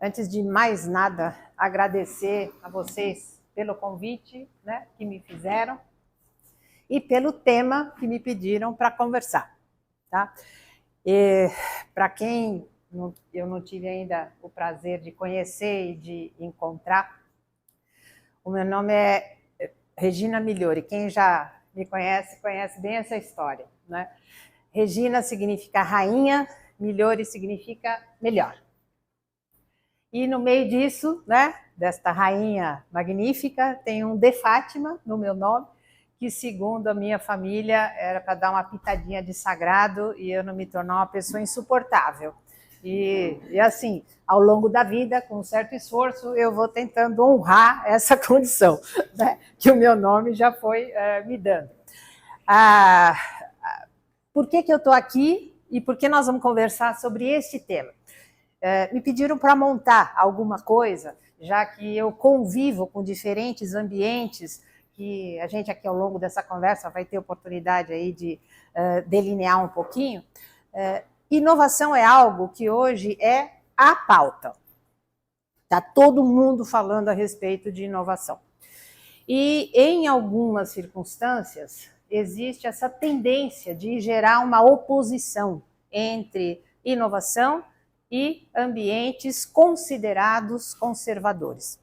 Antes de mais nada, agradecer a vocês pelo convite, né, que me fizeram e pelo tema que me pediram para conversar. Tá? Para quem eu não tive ainda o prazer de conhecer e de encontrar, o meu nome é Regina Migliori. Quem já me conhece, conhece bem essa história. Né? Regina significa rainha, Migliori significa melhor. E no meio disso, né, desta rainha magnífica, tem um de Fátima no meu nome, que segundo a minha família era para dar uma pitadinha de sagrado e eu não me tornar uma pessoa insuportável. E assim, ao longo da vida, com um certo esforço, eu vou tentando honrar essa condição, né, que o meu nome já foi me dando. Por que eu estou aqui e por que nós vamos conversar sobre este tema? Me pediram para montar alguma coisa, já que eu convivo com diferentes ambientes, que a gente aqui ao longo dessa conversa vai ter oportunidade aí de delinear um pouquinho. Inovação é algo que hoje é a pauta. Está todo mundo falando a respeito de inovação. E em algumas circunstâncias existe essa tendência de gerar uma oposição entre inovação e ambientes considerados conservadores.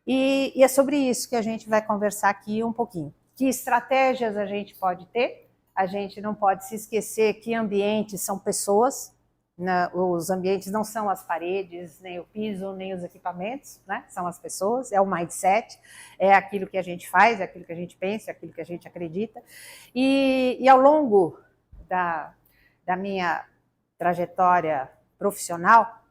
E é sobre isso que a gente vai conversar aqui um pouquinho. Que estratégias a gente pode ter? A gente não pode se esquecer que ambientes são pessoas, né? Os ambientes não são as paredes, nem o piso, nem os equipamentos, né? São as pessoas, é o mindset, é aquilo que a gente faz, é aquilo que a gente pensa, é aquilo que a gente acredita. E ao longo da minha trajetória profissional,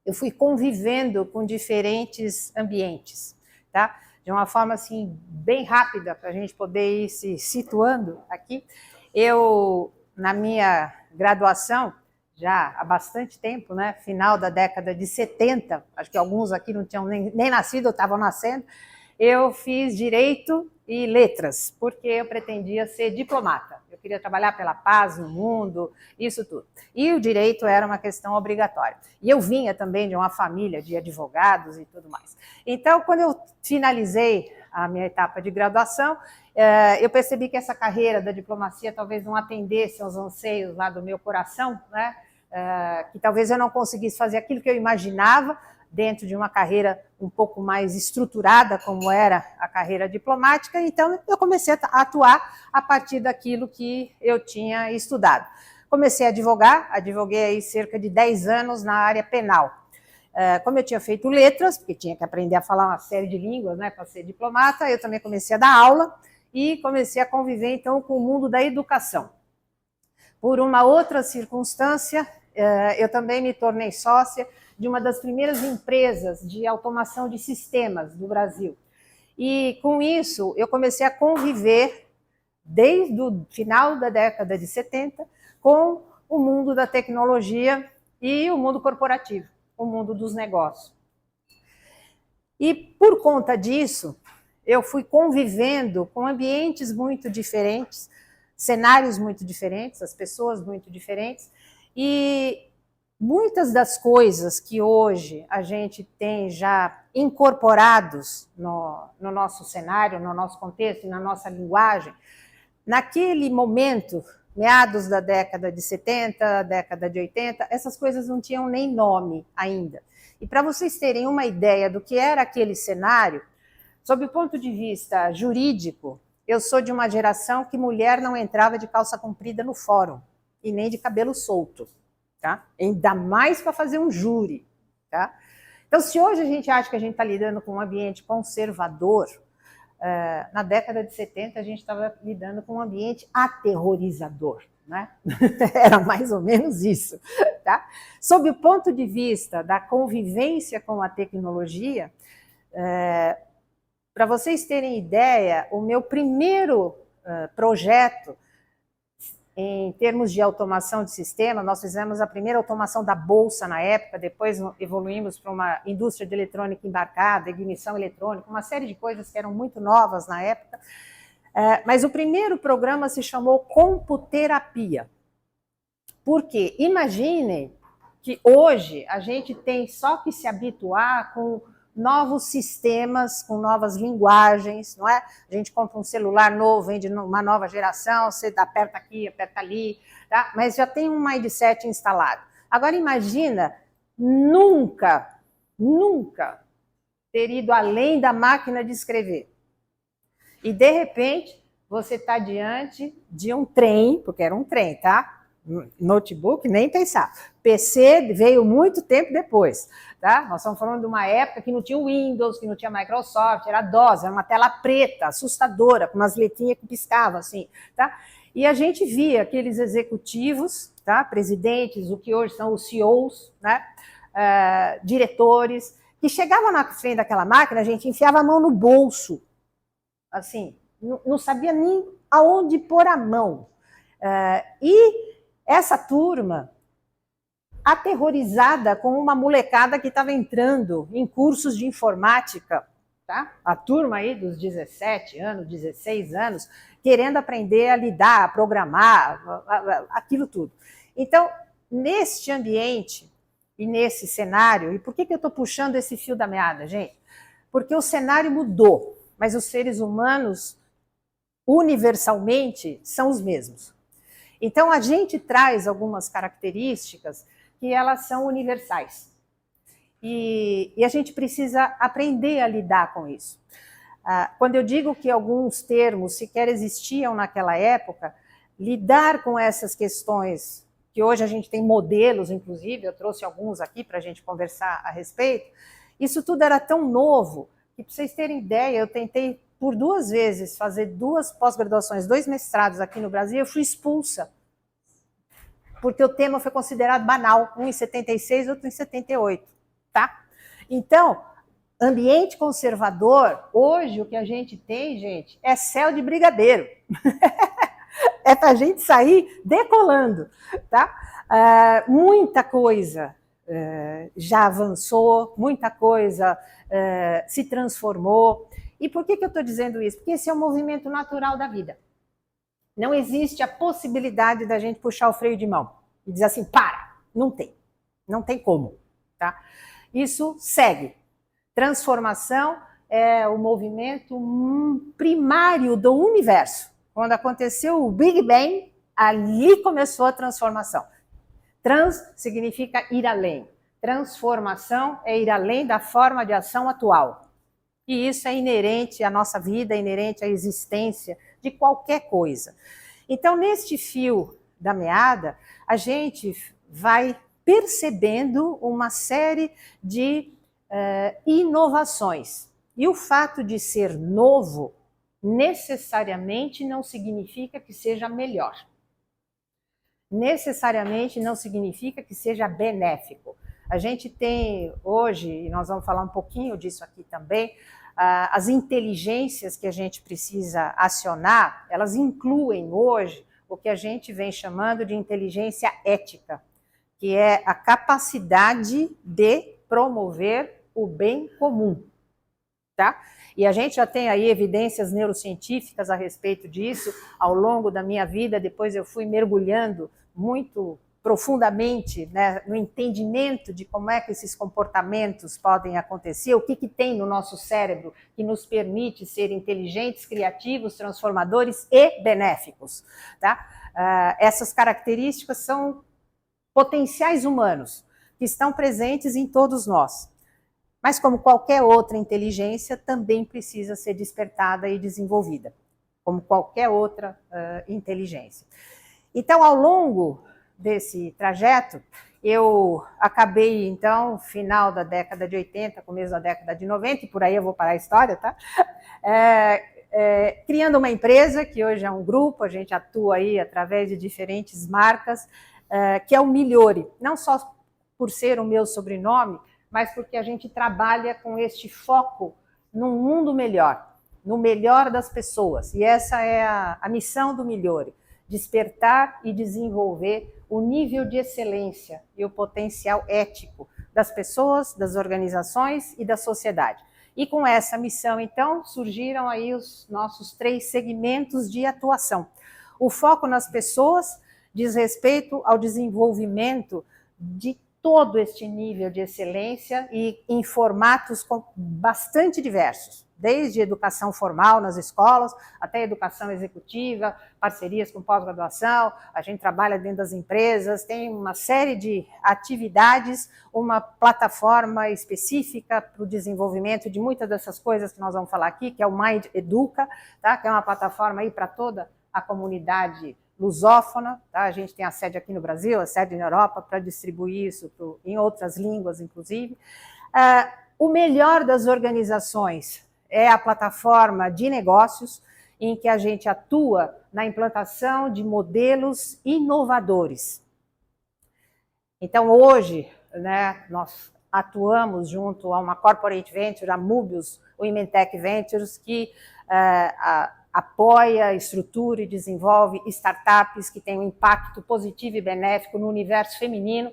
eu fui convivendo com diferentes ambientes, tá? De uma forma assim bem rápida para a gente poder ir se situando aqui. Eu, na minha graduação, já há bastante tempo, né? Final da década de 70, acho que alguns aqui não tinham nem nascido, ou estavam nascendo, eu fiz Direito e Letras, porque eu pretendia ser diplomata. Eu queria trabalhar pela paz no mundo, isso tudo. E o direito era uma questão obrigatória. E eu vinha também de uma família de advogados e tudo mais. Então, quando eu finalizei a minha etapa de graduação, eu percebi que essa carreira da diplomacia talvez não atendesse aos anseios lá do meu coração, né? Que talvez eu não conseguisse fazer aquilo que eu imaginava dentro de uma carreira um pouco mais estruturada, como era a carreira diplomática, então eu comecei a atuar a partir daquilo que eu tinha estudado. Comecei a advogar, advoguei aí cerca de 10 anos na área penal. Como eu tinha feito letras, porque tinha que aprender a falar uma série de línguas, né, para ser diplomata, eu também comecei a dar aula e comecei a conviver, então, com o mundo da educação. Por uma outra circunstância, eu também me tornei sócia de uma das primeiras empresas de automação de sistemas do Brasil. E, com isso, eu comecei a conviver, desde o final da década de 70, com o mundo da tecnologia e o mundo corporativo, o mundo dos negócios. E, por conta disso, eu fui convivendo com ambientes muito diferentes, cenários muito diferentes, as pessoas muito diferentes, e muitas das coisas que hoje a gente tem já incorporados no nosso cenário, no nosso contexto e na nossa linguagem, naquele momento, meados da década de 70, década de 80, essas coisas não tinham nem nome ainda. E para vocês terem uma ideia do que era aquele cenário, sob o ponto de vista jurídico, eu sou de uma geração que mulher não entrava de calça comprida no fórum, e nem de cabelo solto. Tá? Ainda mais para fazer um júri. Tá? Então, se hoje a gente acha que a gente está lidando com um ambiente conservador, na década de 70 a gente estava lidando com um ambiente aterrorizador. Né? Era mais ou menos isso. Tá? Sob o ponto de vista da convivência com a tecnologia, para vocês terem ideia, o meu primeiro projeto em termos de automação de sistema, nós fizemos a primeira automação da bolsa na época, depois evoluímos para uma indústria de eletrônica embarcada, ignição eletrônica, uma série de coisas que eram muito novas na época. Mas o primeiro programa se chamou Computerapia. Por quê? Imaginem que hoje a gente tem só que se habituar com novos sistemas, com novas linguagens, não é? A gente compra um celular novo, vem de uma nova geração, você aperta aqui, aperta ali, tá? Mas já tem um mindset instalado. Agora imagina nunca ter ido além da máquina de escrever. E de repente você está diante de um trem, porque era um trem, tá? Notebook, nem pensar. PC veio muito tempo depois, tá? Nós estamos falando de uma época que não tinha Windows, que não tinha Microsoft, era DOS, era uma tela preta, assustadora, com umas letrinhas que piscavam assim, tá? E a gente via aqueles executivos, tá? Presidentes, o que hoje são os CEOs, né? Diretores, que chegavam na frente daquela máquina, a gente enfiava a mão no bolso, assim, não sabia nem aonde pôr a mão. E essa turma, aterrorizada com uma molecada que estava entrando em cursos de informática, tá? A turma aí dos 17 anos, 16 anos, querendo aprender a lidar, a programar, aquilo tudo. Então, neste ambiente e nesse cenário, e por que eu estou puxando esse fio da meada, gente? Porque o cenário mudou, mas os seres humanos, universalmente, são os mesmos. Então, a gente traz algumas características que elas são universais. E a gente precisa aprender a lidar com isso. Quando eu digo que alguns termos sequer existiam naquela época, lidar com essas questões, que hoje a gente tem modelos, inclusive, eu trouxe alguns aqui para a gente conversar a respeito, isso tudo era tão novo, que para vocês terem ideia, eu tentei por 2 vezes fazer 2 pós-graduações, 2 mestrados aqui no Brasil, eu fui expulsa. Porque o tema foi considerado banal, um em 76, outro em 78, tá? Então, ambiente conservador, hoje o que a gente tem, gente, é céu de brigadeiro. É para a gente sair decolando, tá? Muita coisa já avançou, muita coisa se transformou. E por que eu estou dizendo isso? Porque esse é o movimento natural da vida. Não existe a possibilidade da gente puxar o freio de mão e dizer assim, para, não tem como, tá? Isso segue. Transformação é o movimento primário do universo. Quando aconteceu o Big Bang, ali começou a transformação. Trans significa ir além. Transformação é ir além da forma de ação atual. E isso é inerente à nossa vida, é inerente à existência de qualquer coisa. Então, neste fio da meada, a gente vai percebendo uma série de inovações. E o fato de ser novo, necessariamente não significa que seja melhor. Necessariamente não significa que seja benéfico. A gente tem hoje, e nós vamos falar um pouquinho disso aqui também, as inteligências que a gente precisa acionar, elas incluem hoje o que a gente vem chamando de inteligência ética, que é a capacidade de promover o bem comum, tá? E a gente já tem aí evidências neurocientíficas a respeito disso. Ao longo da minha vida, depois eu fui mergulhando muito profundamente, né, no entendimento de como é que esses comportamentos podem acontecer, o que tem no nosso cérebro que nos permite ser inteligentes, criativos, transformadores e benéficos, tá? Essas características são potenciais humanos que estão presentes em todos nós. Mas como qualquer outra inteligência, também precisa ser despertada e desenvolvida, como qualquer outra inteligência. Então, ao longo desse trajeto, eu acabei, então, final da década de 80, começo da década de 90, e por aí eu vou parar a história, tá? Criando uma empresa, que hoje é um grupo, a gente atua aí através de diferentes marcas, que é o Migliori, não só por ser o meu sobrenome, mas porque a gente trabalha com este foco num mundo melhor, no melhor das pessoas. E essa é a missão do Migliori, despertar e desenvolver o nível de excelência e o potencial ético das pessoas, das organizações e da sociedade. E com essa missão, então, surgiram aí os nossos 3 segmentos de atuação. O foco nas pessoas diz respeito ao desenvolvimento de todo este nível de excelência e em formatos bastante diversos, desde educação formal nas escolas, até educação executiva, parcerias com pós-graduação, a gente trabalha dentro das empresas, tem uma série de atividades, uma plataforma específica para o desenvolvimento de muitas dessas coisas que nós vamos falar aqui, que é o Mind Educa, tá? Que é uma plataforma aí para toda a comunidade lusófona, tá? A gente tem a sede aqui no Brasil, a sede na Europa, para distribuir isso em outras línguas, inclusive. O melhor das organizações é a plataforma de negócios, em que a gente atua na implantação de modelos inovadores. Então, hoje, né, nós atuamos junto a uma corporate venture, a Mobius, o Imentec Ventures, que apoia, estrutura e desenvolve startups que têm um impacto positivo e benéfico no universo feminino,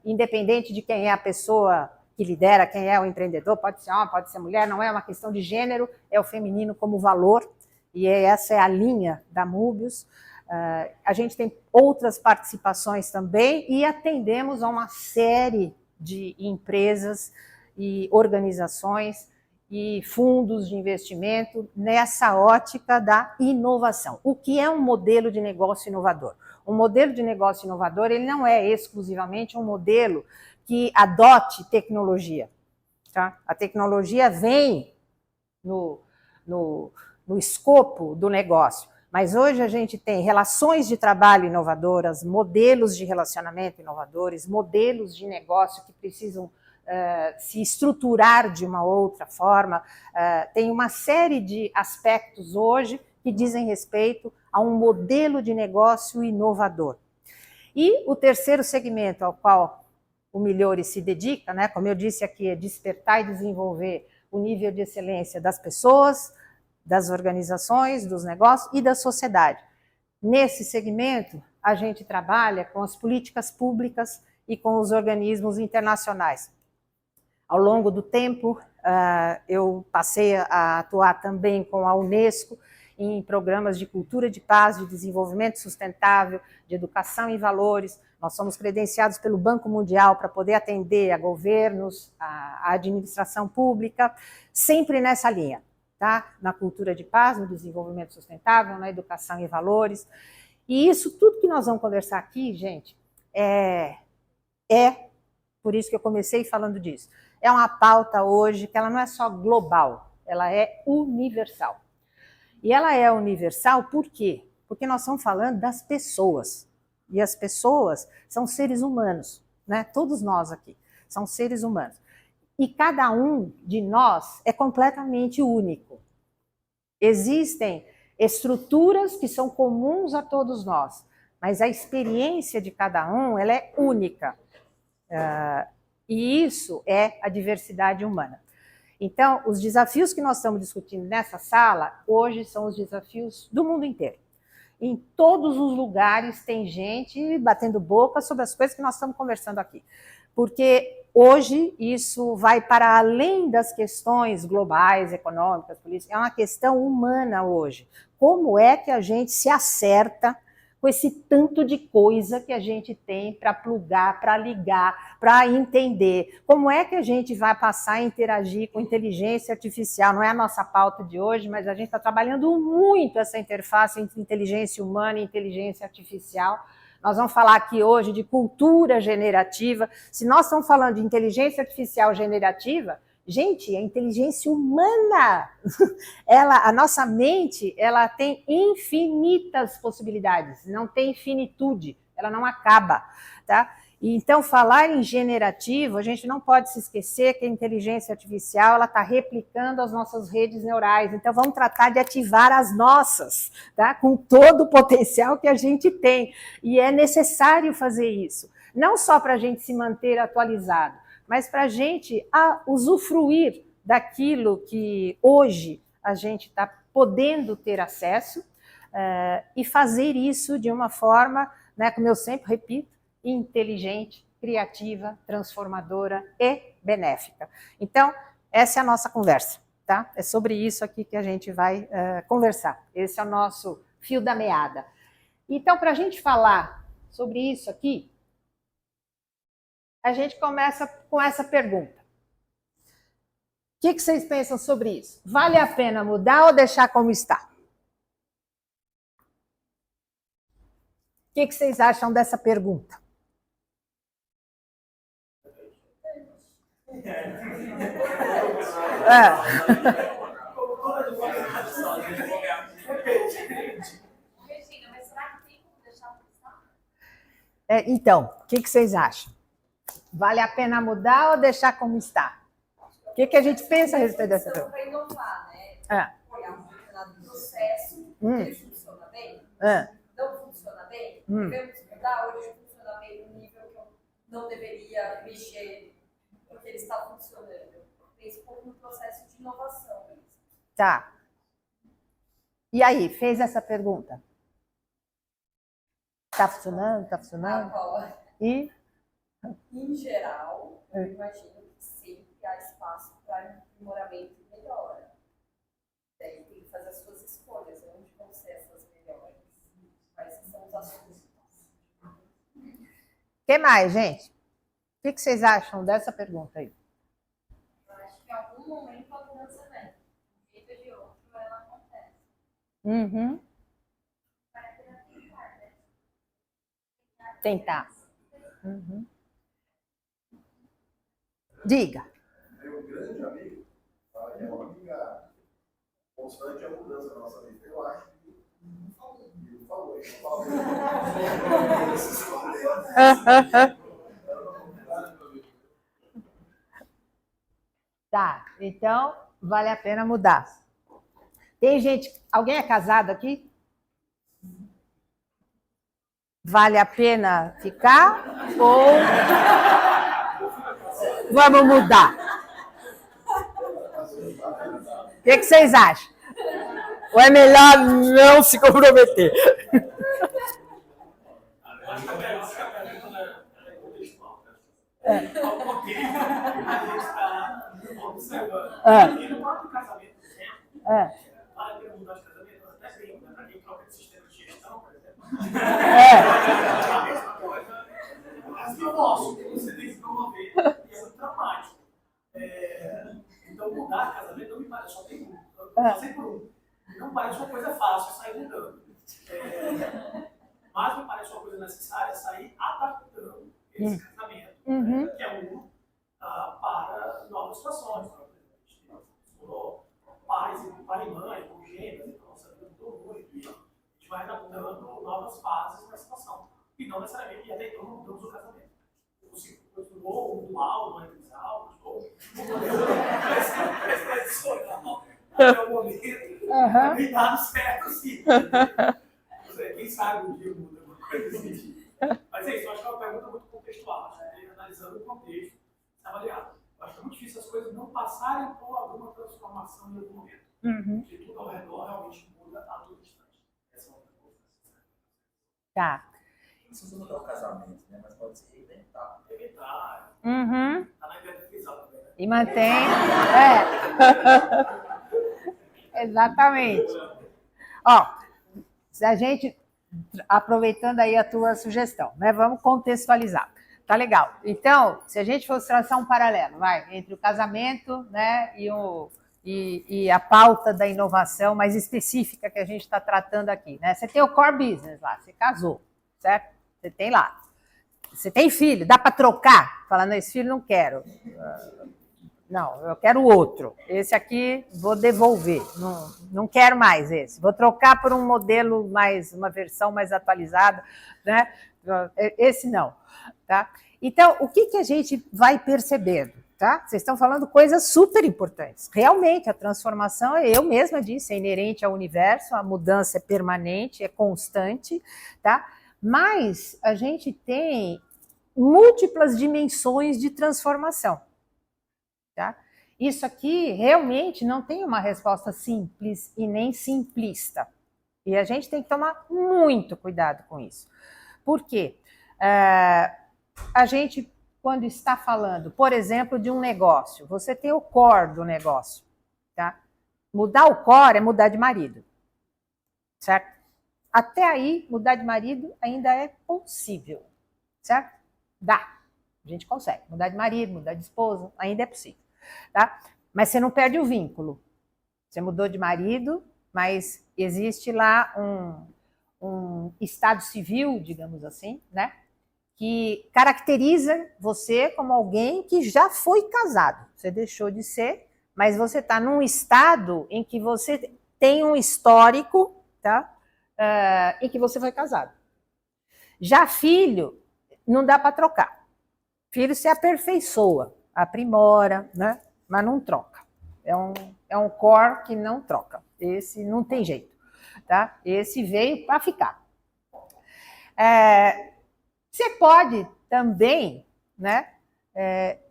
independente de quem é a pessoa que lidera, quem é o empreendedor, pode ser homem, pode ser mulher, não é uma questão de gênero, é o feminino como valor, e essa é a linha da Mobius. A gente tem outras participações também e atendemos a uma série de empresas e organizações e fundos de investimento nessa ótica da inovação. O que é um modelo de negócio inovador? Um modelo de negócio inovador, ele não é exclusivamente um modelo que adote tecnologia. Tá? A tecnologia vem no escopo do negócio, mas hoje a gente tem relações de trabalho inovadoras, modelos de relacionamento inovadores, modelos de negócio que precisam se estruturar de uma outra forma. Tem uma série de aspectos hoje que dizem respeito a um modelo de negócio inovador. E o terceiro segmento ao qual o Migliori se dedica, né, como eu disse aqui, é despertar e desenvolver o nível de excelência das pessoas, das organizações, dos negócios e da sociedade. Nesse segmento, a gente trabalha com as políticas públicas e com os organismos internacionais. Ao longo do tempo, eu passei a atuar também com a Unesco em programas de cultura de paz, de desenvolvimento sustentável, de educação e valores. Nós somos credenciados pelo Banco Mundial para poder atender a governos, a administração pública, sempre nessa linha, tá? Na cultura de paz, no desenvolvimento sustentável, na educação e valores. E isso tudo que nós vamos conversar aqui, gente, por isso que eu comecei falando disso. É uma pauta hoje que ela não é só global, ela é universal. E ela é universal por quê? Porque nós estamos falando das pessoas. E as pessoas são seres humanos, né? Todos nós aqui são seres humanos. E cada um de nós é completamente único. Existem estruturas que são comuns a todos nós, mas a experiência de cada um ela é única. E isso é a diversidade humana. Então, os desafios que nós estamos discutindo nessa sala, hoje são os desafios do mundo inteiro. Em todos os lugares tem gente batendo boca sobre as coisas que nós estamos conversando aqui. Porque hoje isso vai para além das questões globais, econômicas, políticas, é uma questão humana hoje. Como é que a gente se acerta com esse tanto de coisa que a gente tem para plugar, para ligar, para entender? Como é que a gente vai passar a interagir com inteligência artificial? Não é a nossa pauta de hoje, mas a gente está trabalhando muito essa interface entre inteligência humana e inteligência artificial. Nós vamos falar aqui hoje de cultura generativa. Se nós estamos falando de inteligência artificial generativa, gente, a inteligência humana, a nossa mente, ela tem infinitas possibilidades, não tem finitude, ela não acaba, tá? Então, falar em generativo, a gente não pode se esquecer que a inteligência artificial ela está replicando as nossas redes neurais. Então, vamos tratar de ativar as nossas, tá? Com todo o potencial que a gente tem. E é necessário fazer isso, não só para a gente se manter atualizado, mas para a gente usufruir daquilo que hoje a gente está podendo ter acesso e fazer isso de uma forma, né, como eu sempre repito, inteligente, criativa, transformadora e benéfica. Então, essa é a nossa conversa, tá? É sobre isso aqui que a gente vai conversar. Esse é o nosso fio da meada. Então, para a gente falar sobre isso aqui, a gente começa com essa pergunta. O que vocês pensam sobre isso? Vale a pena mudar ou deixar como está? O que vocês acham dessa pergunta? Então, o que vocês acham? Vale a pena mudar ou deixar como está? O que a gente pensa a respeito dessa pergunta? Para inovar, né? Olhar um determinado processo, ele funciona bem? Não funciona bem? Devemos mudar? Hoje funciona bem no nível que eu não deveria mexer porque ele está funcionando. Penso um pouco no processo de inovação. Tá. E aí, fez essa pergunta? Está funcionando? Está funcionando? E? Em geral, eu imagino que sempre há espaço para aprimoramento e melhora. Daí tem que fazer as suas escolhas, onde vão ser essas melhores, quais são os assuntos. O que mais, gente? O que vocês acham dessa pergunta aí? Eu acho que em algum momento a mudança vem. De um jeito ou de outro, ela acontece. Tentar. Diga. Meu grande amigo fala que é uma amiga constante a mudança na nossa vida. Eu acho que não falou. Tá, então vale a pena mudar. Tem gente, alguém é casado aqui? Vale a pena ficar ou vamos mudar? O que vocês acham? Ou é melhor não se comprometer? Você tem que promover, e é muito traumático. Então, mudar casamento não me parece, só tem um. Eu passei por um. Não parece uma coisa fácil sair mudando. Mas me parece uma coisa necessária sair adaptando esse casamento, que é para novas situações. Pais e mãe, com gêmeos, então nossa vida mudou muito. E a gente vai adaptando novas fases na situação. E não necessariamente, e até então não mudamos o casamento. Ou dual, não é trisal, ou tradicional. Até o momento, tem dado certo, sim. Quem sabe um dia muda alguma coisa assim. Mas é isso, eu acho que é uma pergunta muito contextual, analisando o contexto, avaliado. Eu acho que é muito difícil as coisas não passarem por alguma transformação em algum momento. Porque tudo ao redor realmente muda a todo instante. Essa é uma coisa. Tá. Isso não mudar o casamento, né? Mas pode ser reinventar. Reinventar. Tá na ideia do trisal também, né? E mantém. Exatamente. Ó, se a gente, aproveitando aí a tua sugestão, né? Vamos contextualizar. Tá legal. Então, se a gente fosse traçar um paralelo, entre o casamento, né, e a pauta da inovação mais específica que a gente está tratando aqui, né? Você tem o core business lá, você casou, certo? Você tem lá. Você tem filho, dá para trocar? Fala, não, esse filho não quero. Não, eu quero outro. Esse aqui vou devolver. Não quero mais esse. Vou trocar por um modelo uma versão mais atualizada, né? Esse não, tá? Então, o que a gente vai percebendo, tá? Vocês estão falando coisas super importantes. Realmente, a transformação, eu mesma disse, é inerente ao universo, a mudança é permanente, é constante, tá? Mas a gente tem múltiplas dimensões de transformação. Tá? Isso aqui realmente não tem uma resposta simples e nem simplista. E a gente tem que tomar muito cuidado com isso. Por quê? A gente, quando está falando, por exemplo, de um negócio, você tem o core do negócio. Tá? Mudar o core é mudar de marido. Certo? Até aí, mudar de marido ainda é possível, certo? Dá. A gente consegue mudar de marido, mudar de esposa, ainda é possível, tá? Mas você não perde o vínculo. Você mudou de marido, mas existe lá um estado civil, digamos assim, né? Que caracteriza você como alguém que já foi casado. Você deixou de ser, mas você está num estado em que você tem um histórico, tá? Em que você foi casado. Já filho, não dá para trocar. Filho se aperfeiçoa, aprimora, né? Mas não troca. É um core que não troca. Esse não tem jeito, tá? Esse veio para ficar. Você pode também, né,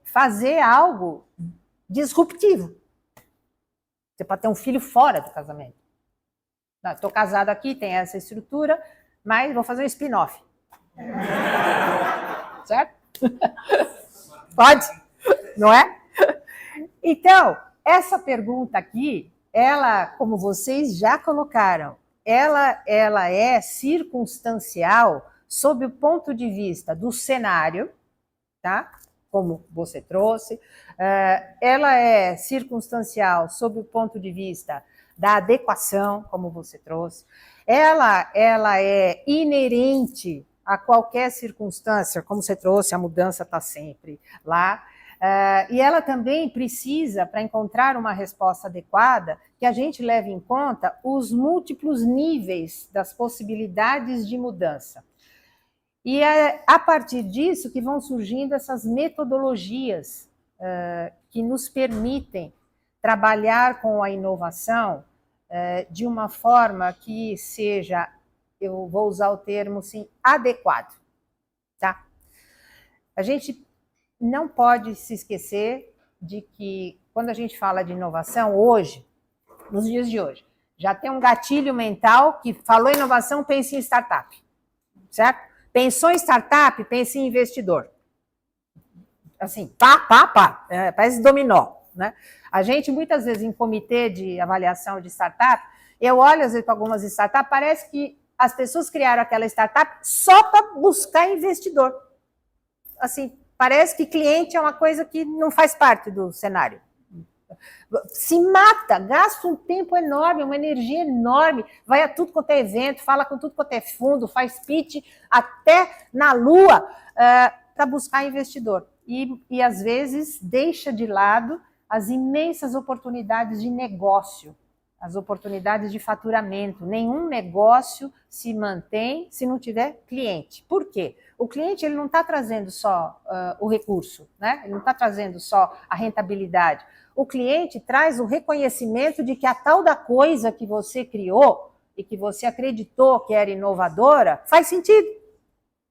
fazer algo disruptivo. Você pode ter um filho fora do casamento. Estou casado aqui, tem essa estrutura, mas vou fazer um spin-off. Certo? Pode? Não é? Então, essa pergunta aqui, ela, como vocês já colocaram, ela é circunstancial sob o ponto de vista do cenário, tá? Como você trouxe. Ela é circunstancial sob o ponto de vista da adequação, como você trouxe. Ela é inerente a qualquer circunstância, como você trouxe, a mudança está sempre lá. E ela também precisa, para encontrar uma resposta adequada, que a gente leve em conta os múltiplos níveis das possibilidades de mudança. E é a partir disso que vão surgindo essas metodologias que nos permitem trabalhar com a inovação de uma forma que seja, eu vou usar o termo assim, adequado. Tá? A gente não pode se esquecer de que, quando a gente fala de inovação, hoje, nos dias de hoje, já tem um gatilho mental que falou inovação, pense em startup. Certo? Pensou em startup, pense em investidor. Assim, parece dominó. Né? A gente, muitas vezes, em comitê de avaliação de startup, eu olho, às vezes, para algumas startups, parece que as pessoas criaram aquela startup só para buscar investidor. Assim, parece que cliente é uma coisa que não faz parte do cenário. Se mata, gasta um tempo enorme, uma energia enorme, vai a tudo quanto é evento, fala com tudo quanto é fundo, faz pitch até na lua para buscar investidor. E, às vezes, deixa de lado as imensas oportunidades de negócio, as oportunidades de faturamento. Nenhum negócio se mantém se não tiver cliente. Por quê? O cliente ele não está trazendo só o recurso, né? Ele não está trazendo só a rentabilidade. O cliente traz o reconhecimento de que a tal da coisa que você criou e que você acreditou que era inovadora faz sentido.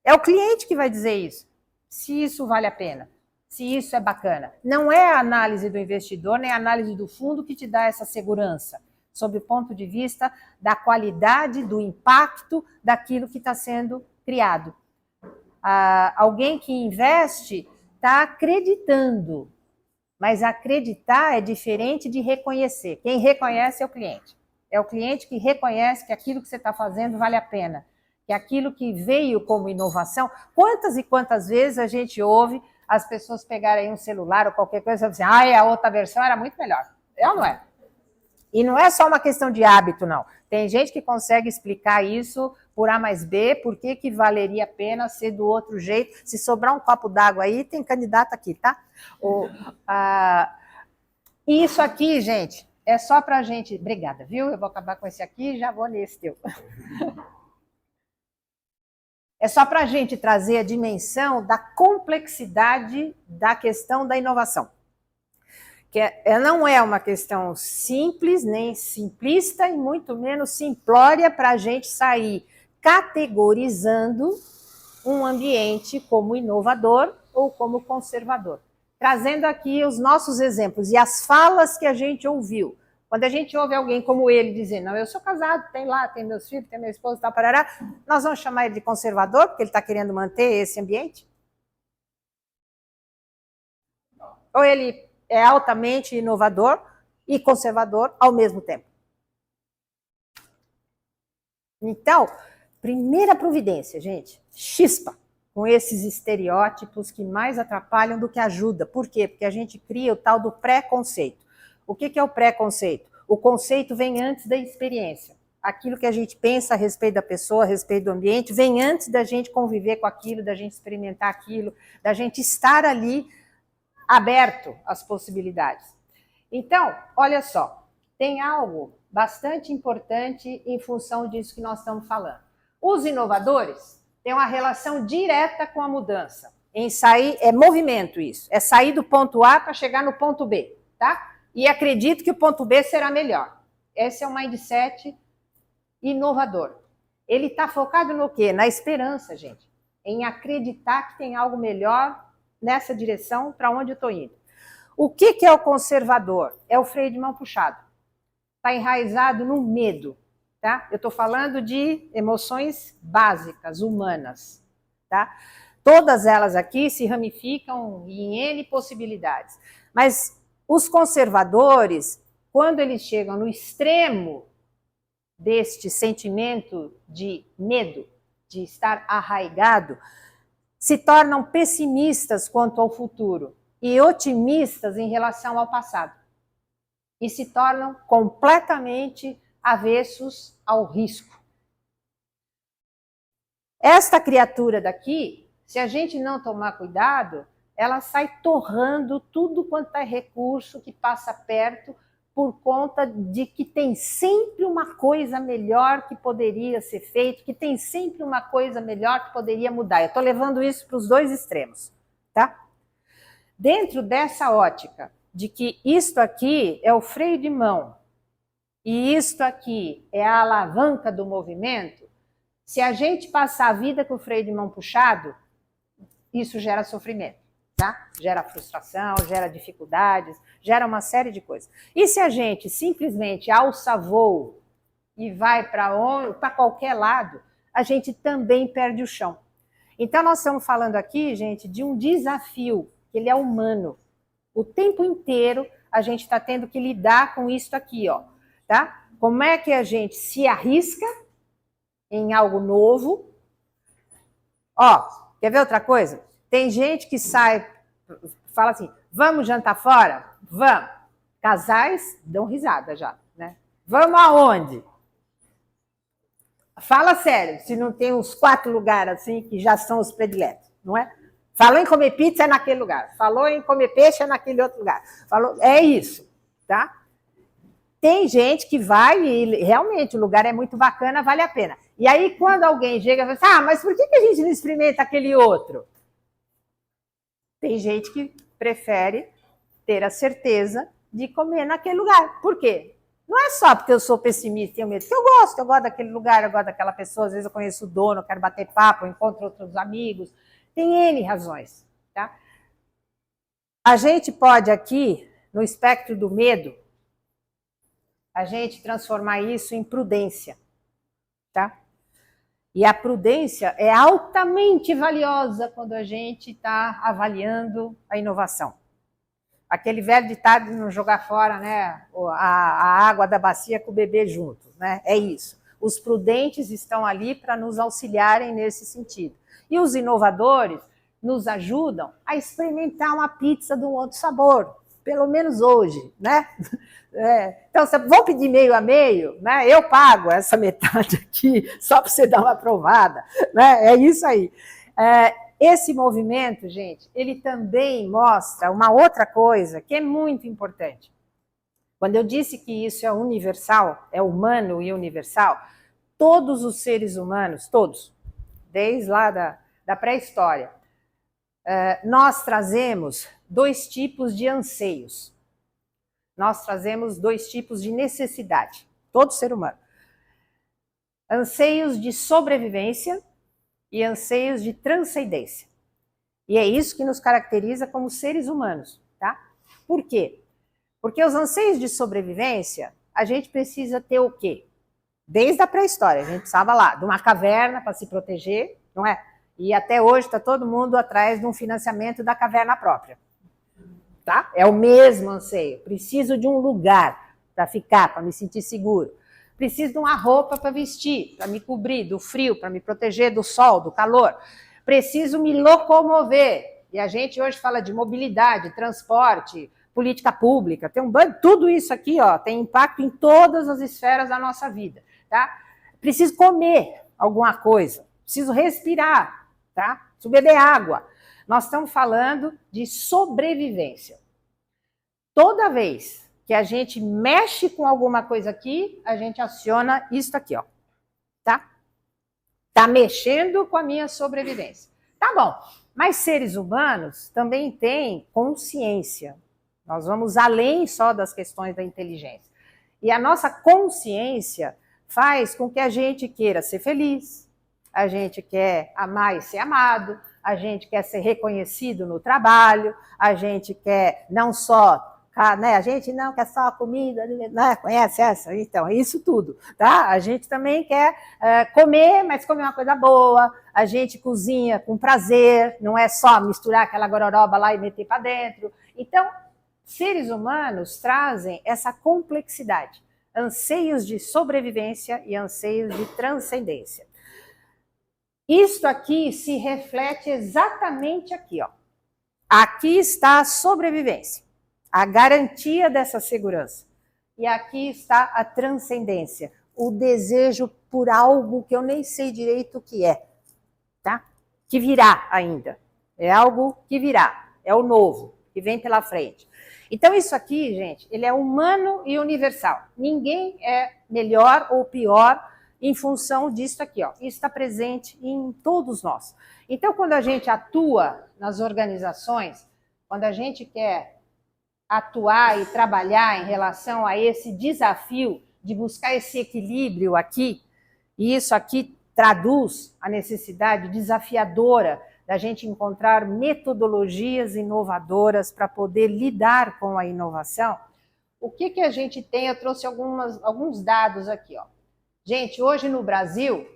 É o cliente que vai dizer isso. Se isso vale a pena, se isso é bacana. Não é a análise do investidor, nem a análise do fundo que te dá essa segurança, sob o ponto de vista da qualidade, do impacto daquilo que está sendo criado. Alguém que investe está acreditando, mas acreditar é diferente de reconhecer. Quem reconhece é o cliente. É o cliente que reconhece que aquilo que você está fazendo vale a pena, que aquilo que veio como inovação. Quantas e quantas vezes a gente ouve as pessoas pegarem um celular ou qualquer coisa e dizer, a outra versão era muito melhor. É ou não é? E não é só uma questão de hábito, não. Tem gente que consegue explicar isso por A mais B, por que valeria a pena ser do outro jeito. Se sobrar um copo d'água aí, tem candidato aqui, tá? Isso aqui, gente, é só pra gente... Obrigada, viu? Eu vou acabar com esse aqui e já vou nesse teu. É só pra gente trazer a dimensão da complexidade da questão da inovação. Que não é uma questão simples, nem simplista, e muito menos simplória para a gente sair categorizando um ambiente como inovador ou como conservador. Trazendo aqui os nossos exemplos e as falas que a gente ouviu. Quando a gente ouve alguém como ele dizendo, não, eu sou casado, tem meus filhos, tem minha esposa, tal, parará, nós vamos chamar ele de conservador, porque ele está querendo manter esse ambiente? Ou ele é altamente inovador e conservador ao mesmo tempo? Então, primeira providência, gente, chispa. com esses estereótipos que mais atrapalham do que ajudam. Por quê? Porque a gente cria o tal do preconceito. O que é o preconceito? O conceito vem antes da experiência. Aquilo que a gente pensa a respeito da pessoa, a respeito do ambiente, vem antes da gente conviver com aquilo, da gente experimentar aquilo, da gente estar ali aberto às possibilidades. Então, olha só, tem algo bastante importante em função disso que nós estamos falando. Os inovadores têm uma relação direta com a mudança. Em sair, é movimento isso, é sair do ponto A para chegar no ponto B, tá? E acredito que o ponto B será melhor. Esse é o mindset inovador. Ele está focado no quê? Na esperança, gente. Em acreditar que tem algo melhor nessa direção para onde eu estou indo. O que é o conservador? É o freio de mão puxado. Está enraizado no medo. Tá? Eu estou falando de emoções básicas, humanas. Tá? Todas elas aqui se ramificam em N possibilidades. Mas os conservadores, quando eles chegam no extremo deste sentimento de medo, de estar arraigado, se tornam pessimistas quanto ao futuro e otimistas em relação ao passado. E se tornam completamente avessos ao risco. Esta criatura daqui, se a gente não tomar cuidado, ela sai torrando tudo quanto é recurso que passa perto, por conta de que tem sempre uma coisa melhor que poderia ser feito, que tem sempre uma coisa melhor que poderia mudar. Eu estou levando isso para os dois extremos, tá? Dentro dessa ótica de que isto aqui é o freio de mão e isto aqui é a alavanca do movimento, se a gente passar a vida com o freio de mão puxado, isso gera sofrimento. Tá? Gera frustração, gera dificuldades, gera uma série de coisas. E se a gente simplesmente alça voo e vai para qualquer lado, a gente também perde o chão. Então nós estamos falando aqui, gente, de um desafio, que ele é humano. O tempo inteiro a gente está tendo que lidar com isso aqui, ó, tá? Como é que a gente se arrisca em algo novo? Ó, quer ver outra coisa? Tem gente que sai, fala assim, vamos jantar fora? Vamos. Casais dão risada já, né? Vamos aonde? Fala sério, se não tem uns 4 lugares assim que já são os prediletos, não é? Falou em comer pizza é naquele lugar, falou em comer peixe é naquele outro lugar. Falou, é isso, tá? Tem gente que vai e realmente o lugar é muito bacana, vale a pena. E aí quando alguém chega e fala assim, mas por que a gente não experimenta aquele outro? Tem gente que prefere ter a certeza de comer naquele lugar. Por quê? Não é só porque eu sou pessimista e tenho medo, que eu gosto daquele lugar, eu gosto daquela pessoa, às vezes eu conheço o dono, eu quero bater papo, eu encontro outros amigos. Tem N razões. Tá? A gente pode aqui, no espectro do medo, a gente transformar isso em prudência. Tá? E a prudência é altamente valiosa quando a gente está avaliando a inovação. Aquele velho ditado de não jogar fora, né, a água da bacia com o bebê junto, né? É isso. Os prudentes estão ali para nos auxiliarem nesse sentido. E os inovadores nos ajudam a experimentar uma pizza de um outro sabor, pelo menos hoje, né? Então, vão pedir meio a meio, né? Eu pago essa metade aqui só para você dar uma provada, né? É isso aí. Esse movimento, gente, ele também mostra uma outra coisa que é muito importante. Quando eu disse que isso é universal, é humano e universal, todos os seres humanos, todos, desde lá da pré-história, nós trazemos 2 tipos de anseios. Nós trazemos 2 tipos de necessidade, todo ser humano. Anseios de sobrevivência e anseios de transcendência. E é isso que nos caracteriza como seres humanos, tá? Por quê? Porque os anseios de sobrevivência, a gente precisa ter o quê? Desde a pré-história, a gente precisava lá de uma caverna para se proteger, não é? E até hoje está todo mundo atrás de um financiamento da caverna própria. Tá? É o mesmo anseio. Preciso de um lugar para ficar, para me sentir seguro. Preciso de uma roupa para vestir, para me cobrir do frio, para me proteger do sol, do calor. Preciso me locomover. E a gente hoje fala de mobilidade, transporte, política pública, tem tudo isso aqui, ó, tem impacto em todas as esferas da nossa vida, tá? Preciso comer alguma coisa, preciso respirar, tá? Preciso beber água. Nós estamos falando de sobrevivência. Toda vez que a gente mexe com alguma coisa aqui, a gente aciona isso aqui, ó, tá? Tá mexendo com a minha sobrevivência. Tá bom, mas seres humanos também têm consciência. Nós vamos além só das questões da inteligência. E a nossa consciência faz com que a gente queira ser feliz, a gente quer amar e ser amado, a gente quer ser reconhecido no trabalho, a gente quer não só, né, a gente não quer só comida, né, conhece essa? Então, é isso tudo, tá? A gente também quer comer, mas comer uma coisa boa, a gente cozinha com prazer, não é só misturar aquela gororoba lá e meter para dentro. Então, seres humanos trazem essa complexidade, anseios de sobrevivência e anseios de transcendência. Isto aqui se reflete exatamente aqui, ó. Aqui está a sobrevivência, a garantia dessa segurança. E aqui está a transcendência, o desejo por algo que eu nem sei direito o que é, tá? Que virá ainda. É algo que virá, é o novo, que vem pela frente. Então isso aqui, gente, ele é humano e universal. Ninguém é melhor ou pior em função disso aqui, ó. Isso está presente em todos nós. Então, quando a gente atua nas organizações, quando a gente quer atuar e trabalhar em relação a esse desafio de buscar esse equilíbrio aqui, e isso aqui traduz a necessidade desafiadora da gente encontrar metodologias inovadoras para poder lidar com a inovação. O que a gente tem? Eu trouxe alguns dados aqui, ó. Gente, hoje no Brasil,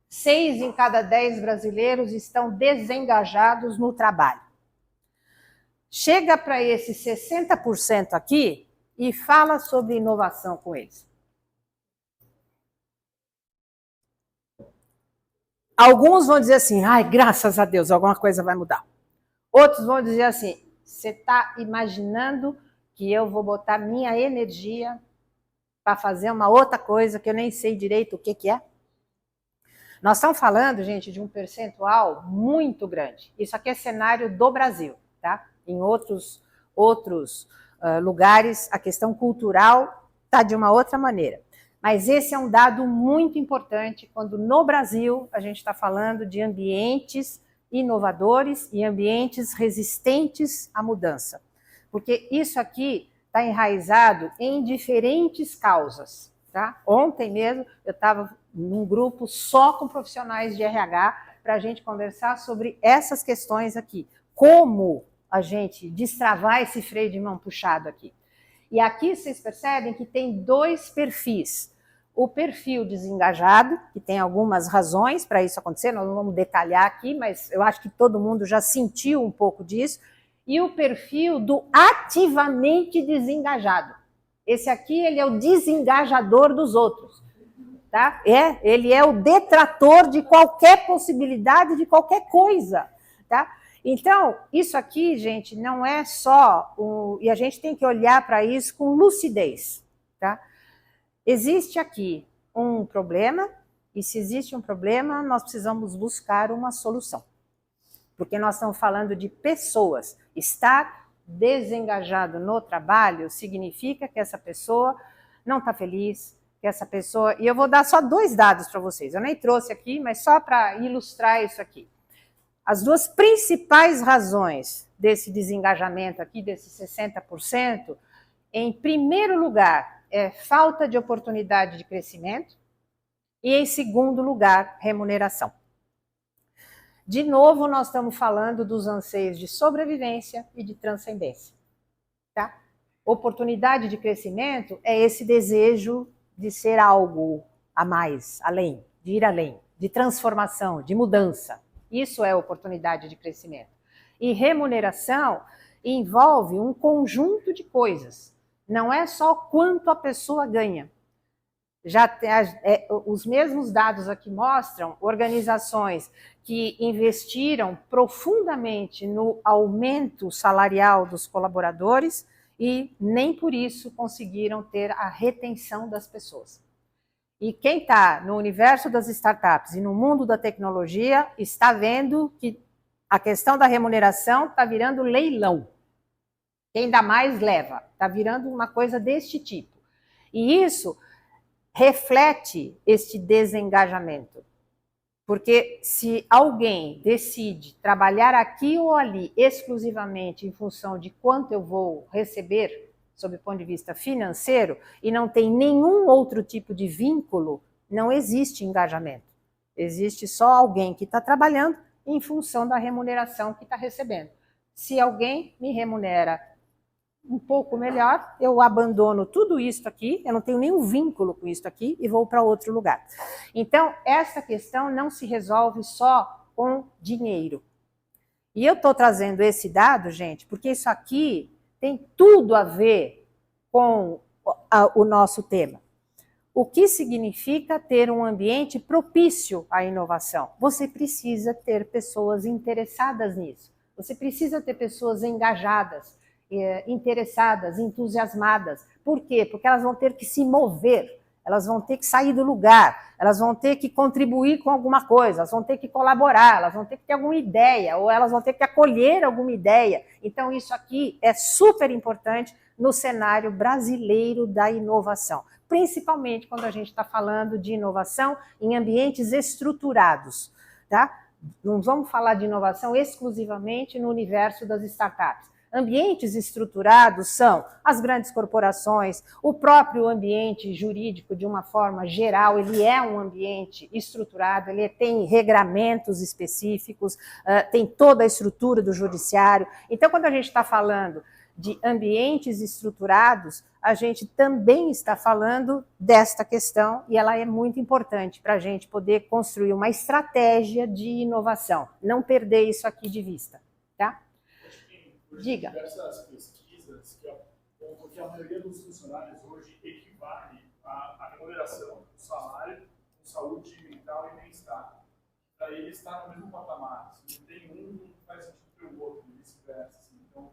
6 em cada 10 brasileiros estão desengajados no trabalho. Chega para esses 60% aqui e fala sobre inovação com eles. Alguns vão dizer assim, ai, graças a Deus, alguma coisa vai mudar. Outros vão dizer assim, você está imaginando que eu vou botar minha energia para fazer uma outra coisa que eu nem sei direito o que é? Nós estamos falando, gente, de um percentual muito grande. Isso aqui é cenário do Brasil, tá? Em outros lugares, a questão cultural está de uma outra maneira. Mas esse é um dado muito importante quando no Brasil a gente está falando de ambientes inovadores e ambientes resistentes à mudança. Porque isso aqui está enraizado em diferentes causas. Tá? Ontem mesmo eu estava num grupo só com profissionais de RH para a gente conversar sobre essas questões aqui. Como a gente destravar esse freio de mão puxado aqui. E aqui vocês percebem que tem 2 perfis. O perfil desengajado, que tem algumas razões para isso acontecer, nós não vamos detalhar aqui, mas eu acho que todo mundo já sentiu um pouco disso, e o perfil do ativamente desengajado. Esse aqui, ele é o desengajador dos outros, tá? Ele é o detrator de qualquer possibilidade, de qualquer coisa, tá? Então, isso aqui, gente, não é só... E a gente tem que olhar para isso com lucidez, tá? Existe aqui um problema, e se existe um problema, nós precisamos buscar uma solução. Porque nós estamos falando de pessoas. Estar desengajado no trabalho significa que essa pessoa não está feliz, que essa pessoa... E eu vou dar só 2 dados para vocês. Eu nem trouxe aqui, mas só para ilustrar isso aqui. As 2 principais razões desse desengajamento aqui, desses 60%, em primeiro lugar, é falta de oportunidade de crescimento e, em segundo lugar, remuneração. De novo, nós estamos falando dos anseios de sobrevivência e de transcendência. Tá? Oportunidade de crescimento é esse desejo de ser algo a mais, além, de ir além, de transformação, de mudança. Isso é oportunidade de crescimento. E remuneração envolve um conjunto de coisas. Não é só quanto a pessoa ganha. Os mesmos dados aqui mostram organizações que investiram profundamente no aumento salarial dos colaboradores e nem por isso conseguiram ter a retenção das pessoas. E quem está no universo das startups e no mundo da tecnologia está vendo que a questão da remuneração está virando leilão. Quem dá mais leva. Está virando uma coisa deste tipo. E isso reflete este desengajamento. Porque se alguém decide trabalhar aqui ou ali exclusivamente em função de quanto eu vou receber, sob o ponto de vista financeiro, e não tem nenhum outro tipo de vínculo, não existe engajamento. Existe só alguém que está trabalhando em função da remuneração que está recebendo. Se alguém me remunera um pouco melhor, eu abandono tudo isso aqui, eu não tenho nenhum vínculo com isso aqui e vou para outro lugar. Então, essa questão não se resolve só com dinheiro. E eu estou trazendo esse dado, gente, porque isso aqui tem tudo a ver com o nosso tema. O que significa ter um ambiente propício à inovação? Você precisa ter pessoas interessadas nisso. Você precisa ter pessoas engajadas, interessadas, entusiasmadas. Por quê? Porque elas vão ter que se mover, elas vão ter que sair do lugar, elas vão ter que contribuir com alguma coisa, elas vão ter que colaborar, elas vão ter que ter alguma ideia, ou elas vão ter que acolher alguma ideia. Então, isso aqui é super importante no cenário brasileiro da inovação, principalmente quando a gente está falando de inovação em ambientes estruturados, tá? Não vamos falar de inovação exclusivamente no universo das startups. Ambientes estruturados são as grandes corporações, o próprio ambiente jurídico, de uma forma geral, ele é um ambiente estruturado, ele tem regramentos específicos, tem toda a estrutura do judiciário. Então, quando a gente está falando de ambientes estruturados, a gente também está falando desta questão e ela é muito importante para a gente poder construir uma estratégia de inovação. Não perder isso aqui de vista, tá? Diga. Diversas pesquisas que apontam que a maioria dos funcionários hoje equivale à remuneração, o salário, com saúde mental e bem-estar. Para eles está no mesmo patamar. Se não tem um, não faz sentido para o outro, e vice-versa. Assim. Então,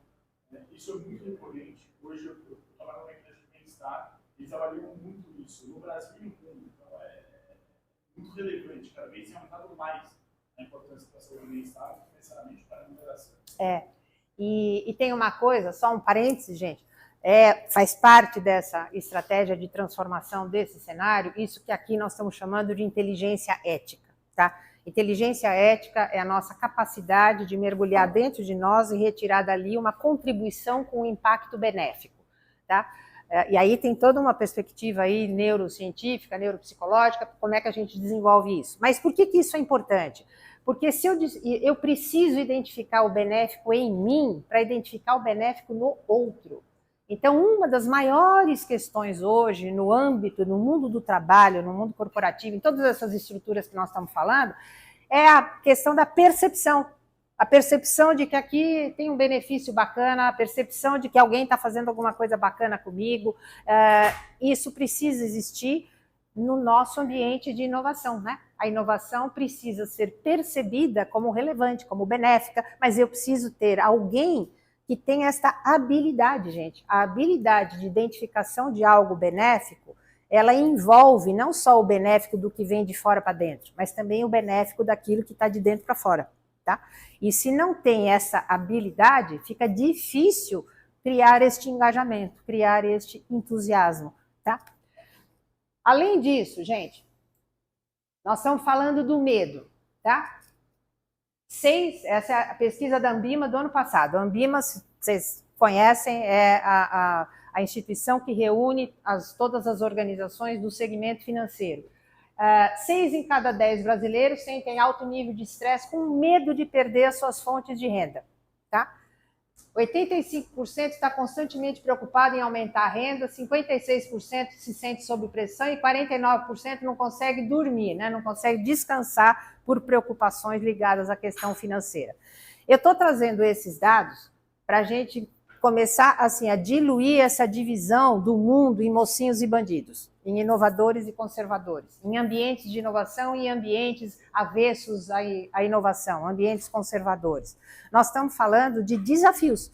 isso é muito recorrente. Hoje eu trabalho numa empresa de bem-estar, eles avaliam muito isso, no Brasil e no mundo. Então, é muito relevante. Cada vez tem aumentado mais a importância da saúde e bem-estar, não necessariamente para a remuneração. E tem uma coisa, só um parênteses, gente, faz parte dessa estratégia de transformação desse cenário, isso que aqui nós estamos chamando de inteligência ética, tá? Inteligência ética é a nossa capacidade de mergulhar dentro de nós e retirar dali uma contribuição com um impacto benéfico, tá? E aí tem toda uma perspectiva aí neurocientífica, neuropsicológica, como é que a gente desenvolve isso. Mas por que isso é importante? Porque se eu preciso identificar o benéfico em mim para identificar o benéfico no outro. Então, uma das maiores questões hoje no mundo do trabalho, no mundo corporativo, em todas essas estruturas que nós estamos falando, é a questão da percepção. A percepção de que aqui tem um benefício bacana, a percepção de que alguém está fazendo alguma coisa bacana comigo. Isso precisa existir no nosso ambiente de inovação, né? A inovação precisa ser percebida como relevante, como benéfica, mas eu preciso ter alguém que tenha esta habilidade, gente. A habilidade de identificação de algo benéfico, ela envolve não só o benéfico do que vem de fora para dentro, mas também o benéfico daquilo que está de dentro para fora, tá? E se não tem essa habilidade, fica difícil criar este engajamento, criar este entusiasmo, tá? Além disso, gente, nós estamos falando do medo, tá? Essa é a pesquisa da Ambima do ano passado. A Ambima, vocês conhecem, é a instituição que reúne todas as organizações do segmento financeiro. 6 em cada 10 brasileiros sentem alto nível de estresse com medo de perder as suas fontes de renda, tá? 85% está constantemente preocupado em aumentar a renda, 56% se sente sob pressão e 49% não consegue dormir, né? Não consegue descansar por preocupações ligadas à questão financeira. Eu estou trazendo esses dados para a gente começar assim, a diluir essa divisão do mundo em mocinhos e bandidos. em inovadores e conservadores, em ambientes de inovação e ambientes avessos à inovação, ambientes conservadores. Nós estamos falando de desafios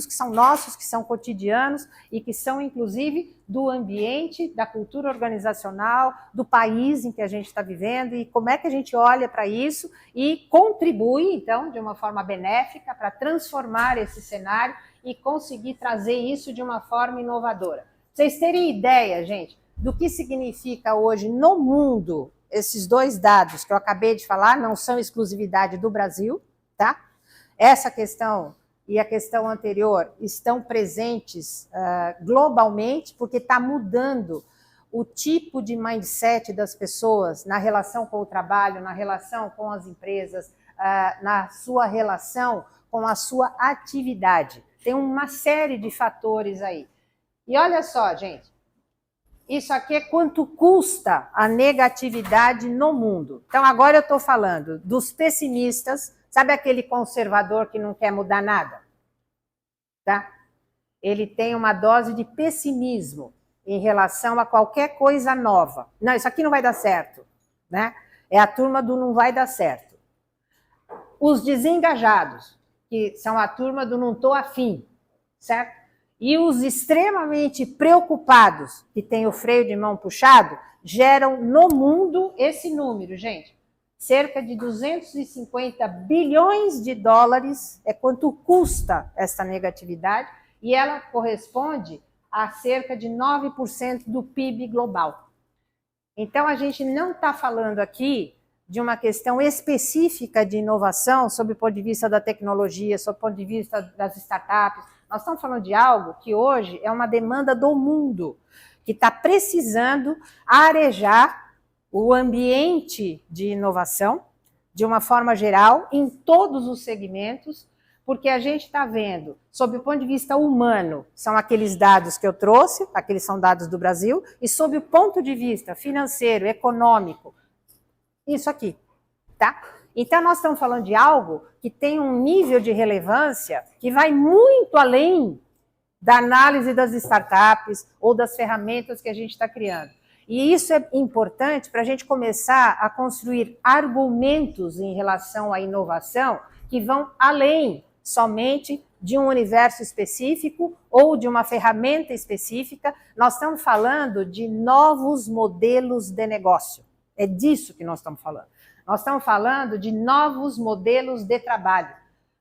que são nossos, que são cotidianos e que são, inclusive, do ambiente, da cultura organizacional, do país em que a gente está vivendo e como é que a gente olha para isso e contribui, então, de uma forma benéfica para transformar esse cenário e conseguir trazer isso de uma forma inovadora. Pra vocês terem ideia, gente, do que significa hoje no mundo esses dois dados que eu acabei de falar, não são exclusividade do Brasil, tá? Essa questão e a questão anterior estão presentes globalmente, porque está mudando o tipo de mindset das pessoas na relação com o trabalho, na relação com as empresas, na sua relação com a sua atividade. Tem uma série de fatores aí. E olha só, gente, isso aqui é quanto custa a negatividade no mundo. Então, agora eu estou falando dos pessimistas. Sabe aquele conservador que não quer mudar nada? Tá? Ele tem uma dose de pessimismo em relação a qualquer coisa nova. Não, isso aqui não vai dar certo. Né? É a turma do não vai dar certo. Os desengajados, que são a turma do não estou afim, certo? E os extremamente preocupados, que têm o freio de mão puxado, geram no mundo esse número, gente. Cerca de 250 bilhões de dólares é quanto custa essa negatividade, e ela corresponde a cerca de 9% do PIB global. Então, a gente não está falando aqui de uma questão específica de inovação sob o ponto de vista da tecnologia, sob o ponto de vista das startups. Nós estamos falando de algo que hoje é uma demanda do mundo, que está precisando arejar o ambiente de inovação, de uma forma geral, em todos os segmentos, porque a gente está vendo, sob o ponto de vista humano, são aqueles dados que eu trouxe, aqueles são dados do Brasil, e sob o ponto de vista financeiro, econômico, isso aqui, tá? Então, nós estamos falando de algo que tem um nível de relevância que vai muito além da análise das startups ou das ferramentas que a gente está criando. E isso é importante para a gente começar a construir argumentos em relação à inovação que vão além somente de um universo específico ou de uma ferramenta específica. Nós estamos falando de novos modelos de negócio. É disso que nós estamos falando. Nós estamos falando de novos modelos de trabalho.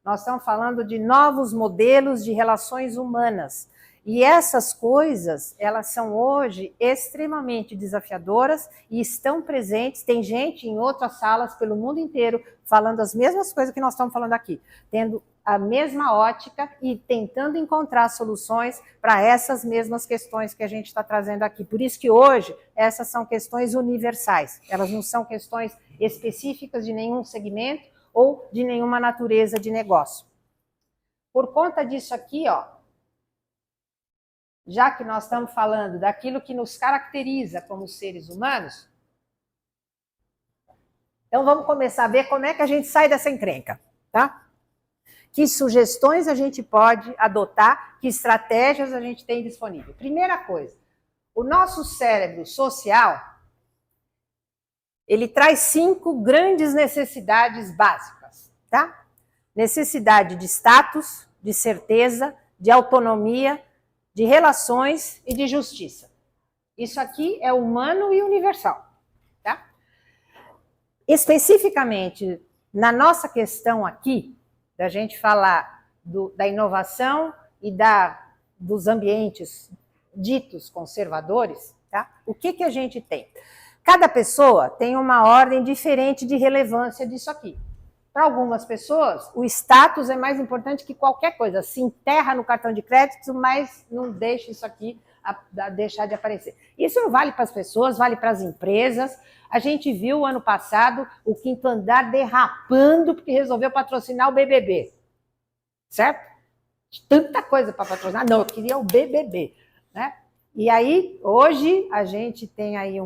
Nós estamos falando de novos modelos de relações humanas. E essas coisas, elas são hoje extremamente desafiadoras e estão presentes. Tem gente em outras salas pelo mundo inteiro falando as mesmas coisas que nós estamos falando aqui, tendo a mesma ótica e tentando encontrar soluções para essas mesmas questões que a gente está trazendo aqui. Por isso que hoje essas são questões universais. Elas não são questões específicas de nenhum segmento ou de nenhuma natureza de negócio. Por conta disso aqui, ó, já que nós estamos falando daquilo que nos caracteriza como seres humanos, então vamos começar a ver como é que a gente sai dessa encrenca, tá? Que sugestões a gente pode adotar, que estratégias a gente tem disponível. Primeira coisa, o nosso cérebro social, ele traz 5 grandes necessidades básicas, tá? Necessidade de status, de certeza, de autonomia, de relações e de justiça. Isso aqui é humano e universal, tá? Especificamente, na nossa questão aqui, da gente falar da inovação e dos ambientes ditos conservadores, tá? O que a gente tem? Cada pessoa tem uma ordem diferente de relevância disso aqui. Para algumas pessoas, o status é mais importante que qualquer coisa. Se enterra no cartão de crédito, mas não deixa isso aqui deixar de aparecer. Isso não vale para as pessoas, vale para as empresas. A gente viu ano passado o Quinto Andar derrapando porque resolveu patrocinar o BBB. Certo? Tanta coisa para patrocinar. Não, eu queria o BBB. Né? E aí, hoje, a gente tem aí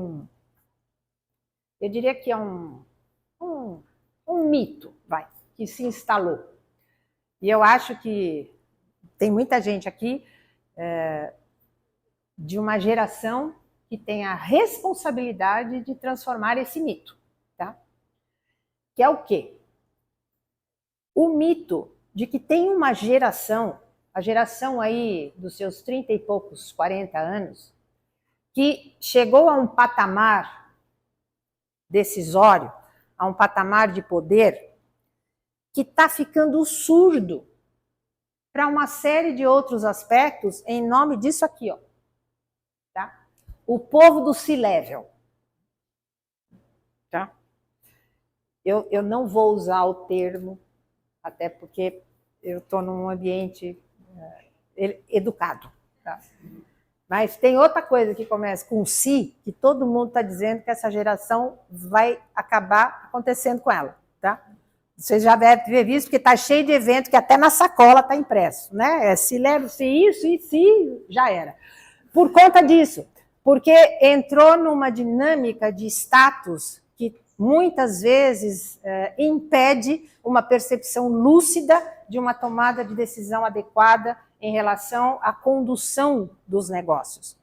eu diria que é um mito, que se instalou. E eu acho que tem muita gente aqui de uma geração que tem a responsabilidade de transformar esse mito, tá? Que é o quê? O mito de que tem uma geração, a geração aí dos seus 30 e poucos, 40 anos, que chegou a um patamar decisório, a um patamar de poder, que está ficando surdo para uma série de outros aspectos em nome disso aqui, ó. Tá? O povo do C-Level. Tá? Eu não vou usar o termo, até porque eu estou num ambiente educado. Tá? Mas tem outra coisa que começa com si, que todo mundo está dizendo que essa geração vai acabar acontecendo com ela. Tá? Vocês já devem ter visto, porque está cheio de evento que até na sacola está impresso. Né? Se leva, se isso, e se já era. Por conta disso, porque entrou numa dinâmica de status que muitas vezes impede uma percepção lúcida de uma tomada de decisão adequada em relação à condução dos negócios.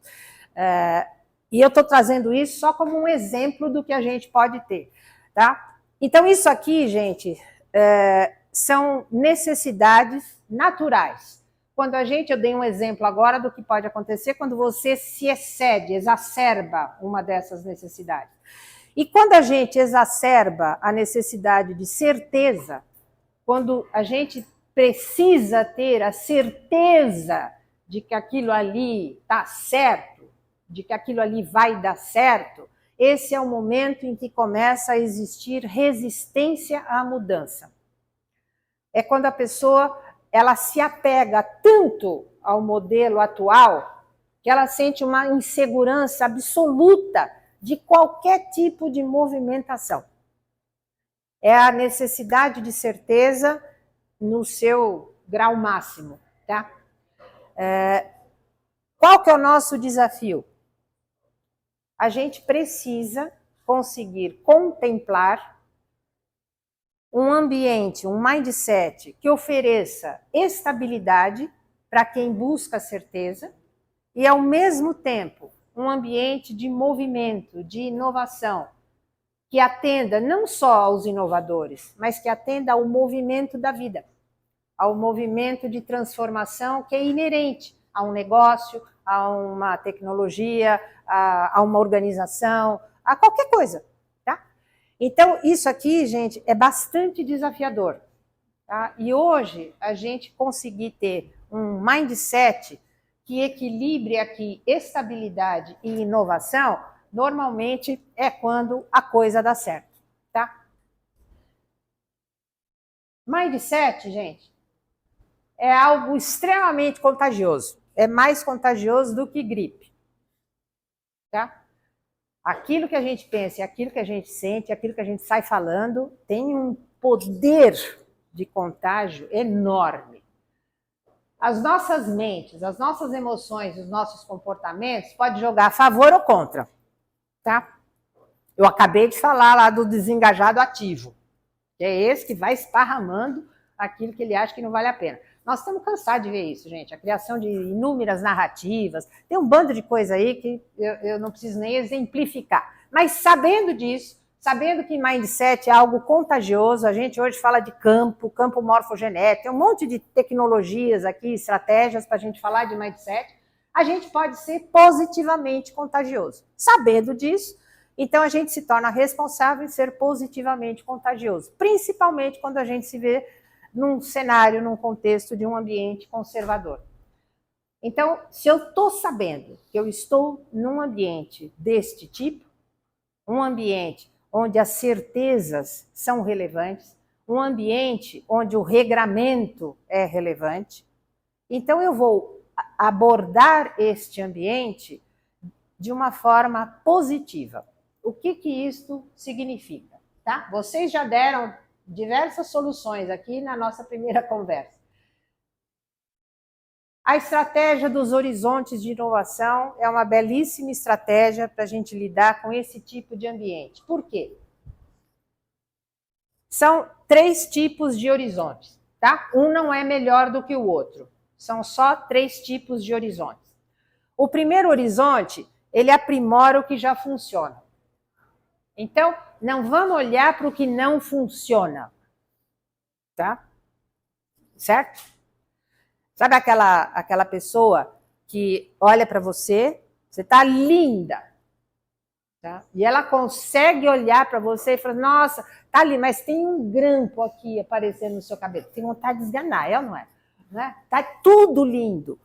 E eu estou trazendo isso só como um exemplo do que a gente pode ter. Tá? Então, isso aqui, gente, são necessidades naturais. Quando eu dei um exemplo agora do que pode acontecer quando você se excede, exacerba uma dessas necessidades. E quando a gente exacerba a necessidade de certeza, quando a gente precisa ter a certeza de que aquilo ali está certo, de que aquilo ali vai dar certo, esse é o momento em que começa a existir resistência à mudança. É quando a pessoa ela se apega tanto ao modelo atual que ela sente uma insegurança absoluta de qualquer tipo de movimentação. É a necessidade de certeza no seu grau máximo. Tá? Qual que é o nosso desafio? A gente precisa conseguir contemplar um ambiente, um mindset que ofereça estabilidade para quem busca certeza e, ao mesmo tempo, um ambiente de movimento, de inovação, que atenda não só aos inovadores, mas que atenda ao movimento da vida, ao movimento de transformação que é inerente a um negócio, a uma tecnologia, a uma organização, a qualquer coisa. Tá? Então, isso aqui, gente, é bastante desafiador. Tá? E hoje, a gente conseguir ter um mindset que equilibre aqui estabilidade e inovação, normalmente é quando a coisa dá certo. Tá? Mindset, gente, é algo extremamente contagioso. É mais contagioso do que gripe. Tá? Aquilo que a gente pensa, aquilo que a gente sente, aquilo que a gente sai falando, tem um poder de contágio enorme. As nossas mentes, as nossas emoções, os nossos comportamentos podem jogar a favor ou contra. Tá? Eu acabei de falar lá do desengajado ativo, que é esse que vai esparramando aquilo que ele acha que não vale a pena. Nós estamos cansados de ver isso, gente. A criação de inúmeras narrativas. Tem um bando de coisa aí que eu não preciso nem exemplificar. Mas sabendo disso, sabendo que mindset é algo contagioso, a gente hoje fala de campo morfogenético, tem um monte de tecnologias aqui, estratégias para a gente falar de mindset, a gente pode ser positivamente contagioso. Sabendo disso, então a gente se torna responsável em ser positivamente contagioso, principalmente quando a gente se vê num cenário, num contexto de um ambiente conservador. Então, se eu estou sabendo que eu estou num ambiente deste tipo, um ambiente onde as certezas são relevantes, um ambiente onde o regramento é relevante, então eu vou abordar este ambiente de uma forma positiva. O que isto significa? Tá? Vocês já deram diversas soluções aqui na nossa primeira conversa. A estratégia dos horizontes de inovação é uma belíssima estratégia para a gente lidar com esse tipo de ambiente. Por quê? São 3 tipos de horizontes, tá? Um não é melhor do que o outro. São só 3 tipos de horizontes. O primeiro horizonte ele aprimora o que já funciona. Então, não vamos olhar para o que não funciona. Tá? Certo? Sabe aquela pessoa que olha para você, você está linda. Tá? E ela consegue olhar para você e falar, nossa, tá ali, mas tem um grampo aqui aparecendo no seu cabelo. Tem vontade de esganar, é ou não é? Né? Tá tudo lindo.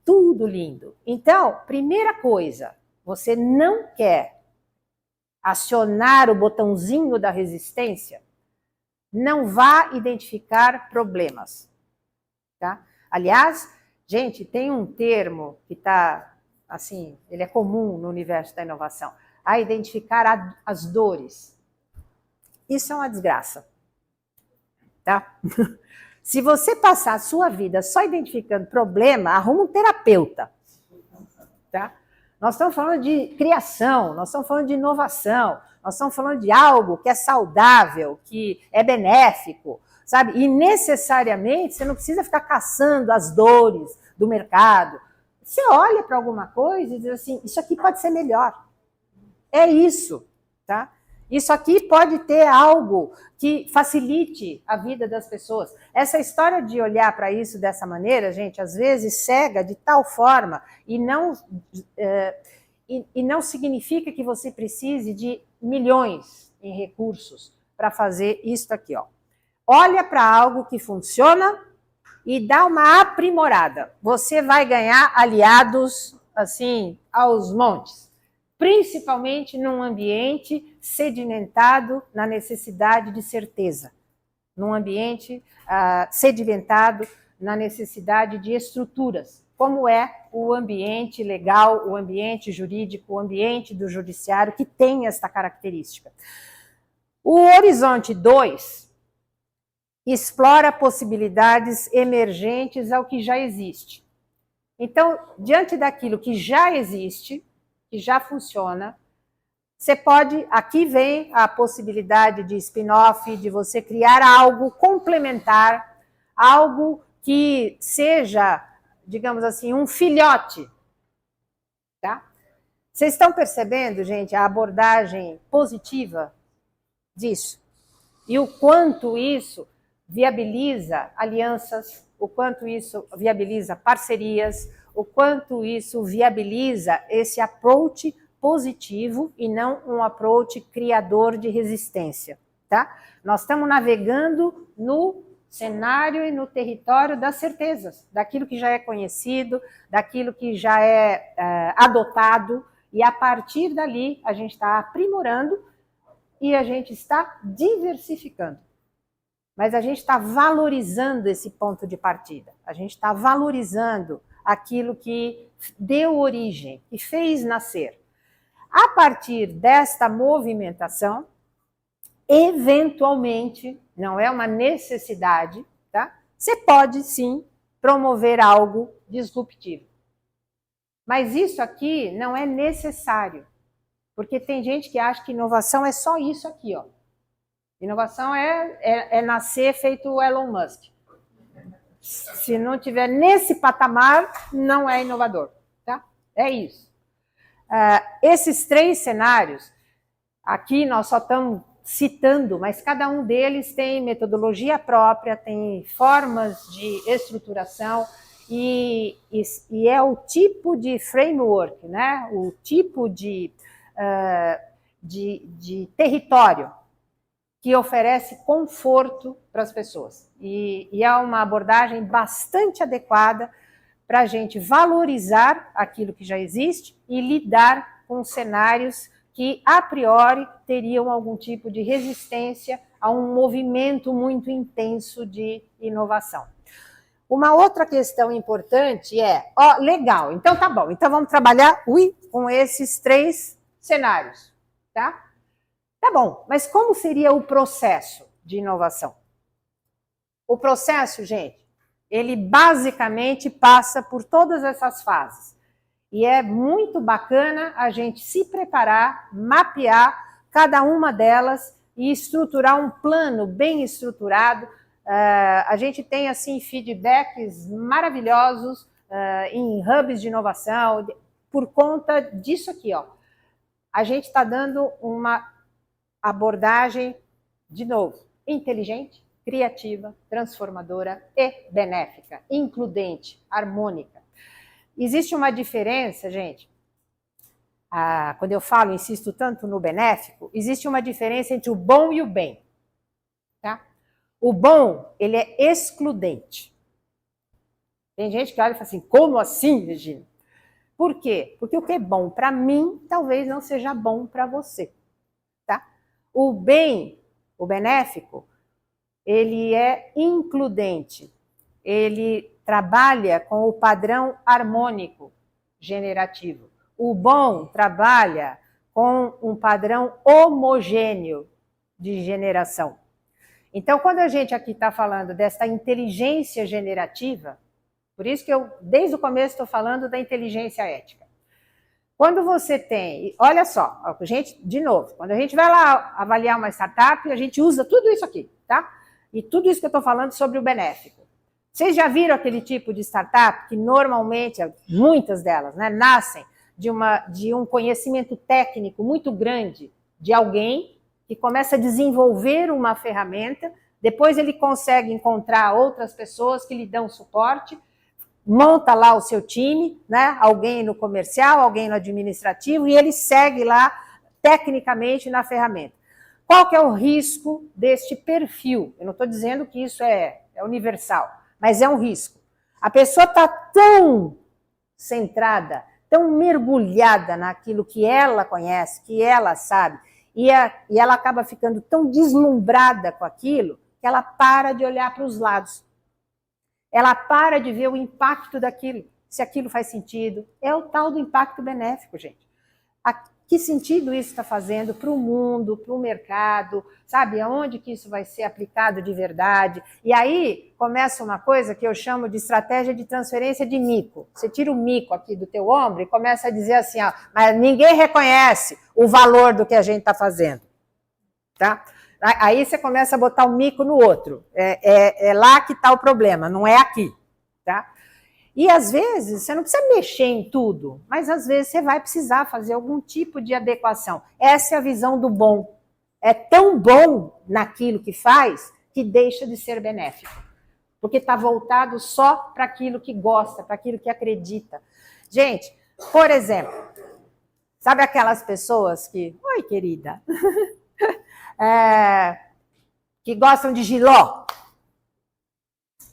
Tudo lindo. Então, primeira coisa, você não quer acionar o botãozinho da resistência, não vá identificar problemas. Tá? Aliás, gente, tem um termo que está, assim, ele é comum no universo da inovação, a identificar as dores. Isso é uma desgraça. Tá? Se você passar a sua vida só identificando problema, arruma um terapeuta. Tá? Nós estamos falando de criação, nós estamos falando de inovação, nós estamos falando de algo que é saudável, que é benéfico, sabe? E necessariamente você não precisa ficar caçando as dores do mercado. Você olha para alguma coisa e diz assim, isso aqui pode ser melhor. É isso, tá? Isso aqui pode ter algo que facilite a vida das pessoas. Essa história de olhar para isso dessa maneira, gente, às vezes cega de tal forma e não significa que você precise de milhões em recursos para fazer isso aqui, ó. Olha para algo que funciona e dá uma aprimorada. Você vai ganhar aliados, assim, aos montes. Principalmente num ambiente sedimentado na necessidade de certeza, num ambiente sedimentado na necessidade de estruturas, como é o ambiente legal, o ambiente jurídico, o ambiente do judiciário, que tem esta característica. O Horizonte 2 explora possibilidades emergentes ao que já existe. Então, diante daquilo que já existe, que já funciona, você pode, aqui vem a possibilidade de spin-off, de você criar algo complementar, algo que seja, digamos assim, um filhote. Tá? Vocês estão percebendo, gente, a abordagem positiva disso? E o quanto isso viabiliza alianças, o quanto isso viabiliza parcerias, o quanto isso viabiliza esse approach positivo e não um approach criador de resistência, tá? Nós estamos navegando no cenário e no território das certezas, daquilo que já é conhecido, daquilo que já é adotado, e a partir dali a gente está aprimorando e a gente está diversificando. Mas a gente está valorizando esse ponto de partida, a gente está valorizando aquilo que deu origem, que fez nascer. A partir desta movimentação, eventualmente, não é uma necessidade, tá? Você pode sim promover algo disruptivo. Mas isso aqui não é necessário, porque tem gente que acha que inovação é só isso aqui, ó. Inovação é nascer feito o Elon Musk. Se não tiver nesse patamar, não é inovador, tá? É isso. Esses três cenários, aqui nós só estamos citando, mas cada um deles tem metodologia própria, tem formas de estruturação e é o tipo de framework, né? O tipo de território que oferece conforto para as pessoas. E é uma abordagem bastante adequada para a gente valorizar aquilo que já existe e lidar com cenários que, a priori, teriam algum tipo de resistência a um movimento muito intenso de inovação. Uma outra questão importante é, legal, então tá bom, então vamos trabalhar com esses três cenários, tá? Tá bom, mas como seria o processo de inovação? O processo, gente, ele basicamente passa por todas essas fases. E é muito bacana a gente se preparar, mapear cada uma delas e estruturar um plano bem estruturado. A gente tem, assim, feedbacks maravilhosos em hubs de inovação, por conta disso aqui, ó. A gente está dando uma abordagem, de novo, inteligente, criativa, transformadora e benéfica, includente, harmônica. Existe uma diferença, gente, quando eu falo, insisto tanto no benéfico, existe uma diferença entre o bom e o bem. Tá? O bom, ele é excludente. Tem gente que olha e fala assim, como assim, Regina? Por quê? Porque o que é bom para mim, talvez não seja bom para você. Tá? O bem, o benéfico, ele é includente. Ele trabalha com o padrão harmônico generativo. O bom trabalha com um padrão homogêneo de generação. Então, quando a gente aqui está falando dessa inteligência generativa, por isso que eu, desde o começo, estou falando da inteligência ética. Quando você tem, olha só, gente, de novo, quando a gente vai lá avaliar uma startup, a gente usa tudo isso aqui, tá? E tudo isso que eu estou falando sobre o benéfico. Vocês já viram aquele tipo de startup que normalmente, muitas delas, né, nascem de um conhecimento técnico muito grande de alguém que começa a desenvolver uma ferramenta, depois ele consegue encontrar outras pessoas que lhe dão suporte, monta lá o seu time, né? Alguém no comercial, alguém no administrativo, e ele segue lá tecnicamente na ferramenta. Qual que é o risco deste perfil? Eu não estou dizendo que isso é universal, mas é um risco. A pessoa está tão centrada, tão mergulhada naquilo que ela conhece, que ela sabe, e ela acaba ficando tão deslumbrada com aquilo, que ela para de olhar para os lados. Ela para de ver o impacto daquilo, se aquilo faz sentido. É o tal do impacto benéfico, gente. Que sentido isso está fazendo para o mundo, para o mercado, sabe? Aonde que isso vai ser aplicado de verdade? E aí começa uma coisa que eu chamo de estratégia de transferência de mico. Você tira o mico aqui do teu ombro e começa a dizer assim, ó, mas ninguém reconhece o valor do que a gente está fazendo. Tá? Aí você começa a botar o mico no outro. É lá que está o problema, não é aqui. Tá? E às vezes você não precisa mexer em tudo, mas às vezes você vai precisar fazer algum tipo de adequação. Essa é a visão do bom. É tão bom naquilo que faz que deixa de ser benéfico. Porque está voltado só para aquilo que gosta, para aquilo que acredita. Gente, por exemplo, sabe aquelas pessoas que... Oi, querida. Que gostam de jiló?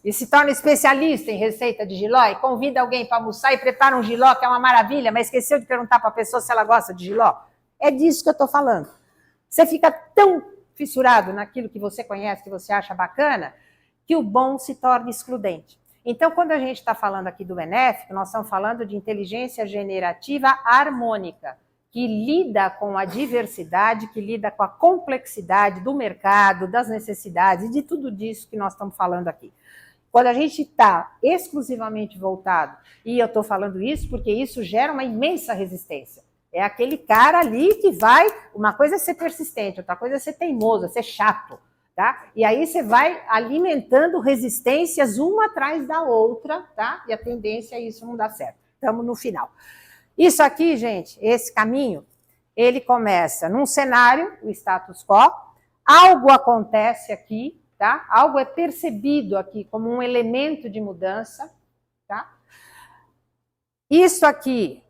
E se torna especialista em receita de jiló e convida alguém para almoçar e prepara um jiló, que é uma maravilha, mas esqueceu de perguntar para a pessoa se ela gosta de jiló. É disso que eu estou falando. Você fica tão fissurado naquilo que você conhece, que você acha bacana, que o bom se torna excludente. Então, quando a gente está falando aqui do benéfico, nós estamos falando de inteligência generativa harmônica, que lida com a diversidade, que lida com a complexidade do mercado, das necessidades e de tudo disso que nós estamos falando aqui. Quando a gente está exclusivamente voltado, e eu estou falando isso porque isso gera uma imensa resistência. É aquele cara ali que vai... Uma coisa é ser persistente, outra coisa é ser teimoso, é ser chato. Tá? E aí você vai alimentando resistências uma atrás da outra, tá? E a tendência é isso não dar certo. Estamos no final. Isso aqui, gente, esse caminho, ele começa num cenário, o status quo, algo acontece aqui, tá? Algo é percebido aqui como um elemento de mudança, tá? Isso aqui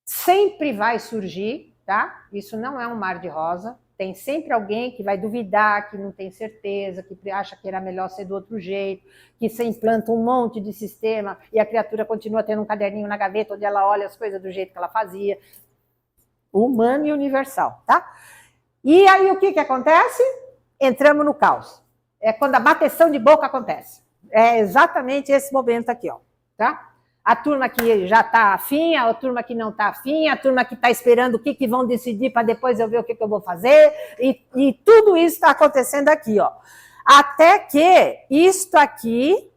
sempre vai surgir, tá? Isso não é um mar de rosa. Tem sempre alguém que vai duvidar, que não tem certeza, que acha que era melhor ser do outro jeito, que você implanta um monte de sistema e a criatura continua tendo um caderninho na gaveta onde ela olha as coisas do jeito que ela fazia. Humano e universal, tá? E aí o que acontece? Entramos no caos. É quando a bateção de boca acontece. É exatamente esse momento aqui, ó, tá? A turma que já está afim, a turma que não está afim, a turma que está esperando o que vão decidir para depois eu ver o que eu vou fazer, e tudo isso está acontecendo aqui, ó. Até que isto aqui,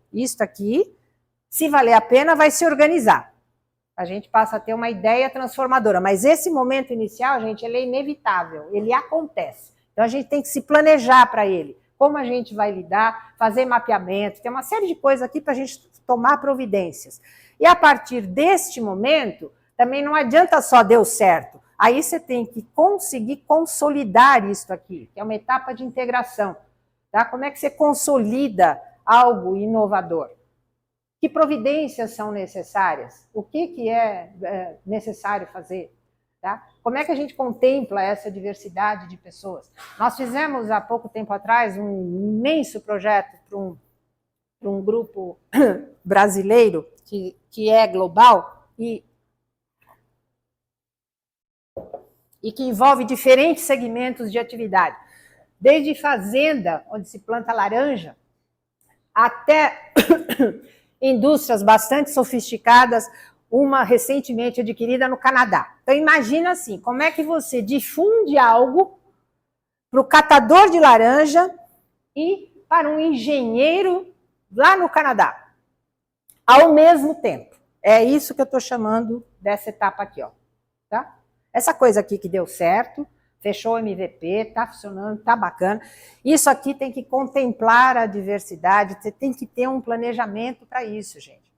se valer a pena, vai se organizar. A gente passa a ter uma ideia transformadora, mas esse momento inicial, gente, ele é inevitável, ele acontece. Então a gente tem que se planejar para ele. Como a gente vai lidar, fazer mapeamento, tem uma série de coisas aqui para a gente tomar providências. E a partir deste momento, Também não adianta só deu certo. Aí você tem que conseguir consolidar isso aqui, que é uma etapa de integração. Tá? Como é que você consolida algo inovador? Que providências são necessárias? O que é necessário fazer? Tá? Como é que a gente contempla essa diversidade de pessoas? Nós fizemos há pouco tempo atrás um imenso projeto para um grupo brasileiro que é global e que envolve diferentes segmentos de atividade. Desde fazenda, onde se planta laranja, até indústrias bastante sofisticadas, uma recentemente adquirida no Canadá. Então imagina assim, como é que você difunde algo para o catador de laranja e para um engenheiro lá no Canadá, ao mesmo tempo. É isso que eu estou chamando dessa etapa aqui, ó. Tá? Essa coisa aqui que deu certo, fechou o MVP, está funcionando, está bacana. Isso aqui tem que contemplar a diversidade, você tem que ter um planejamento para isso, gente.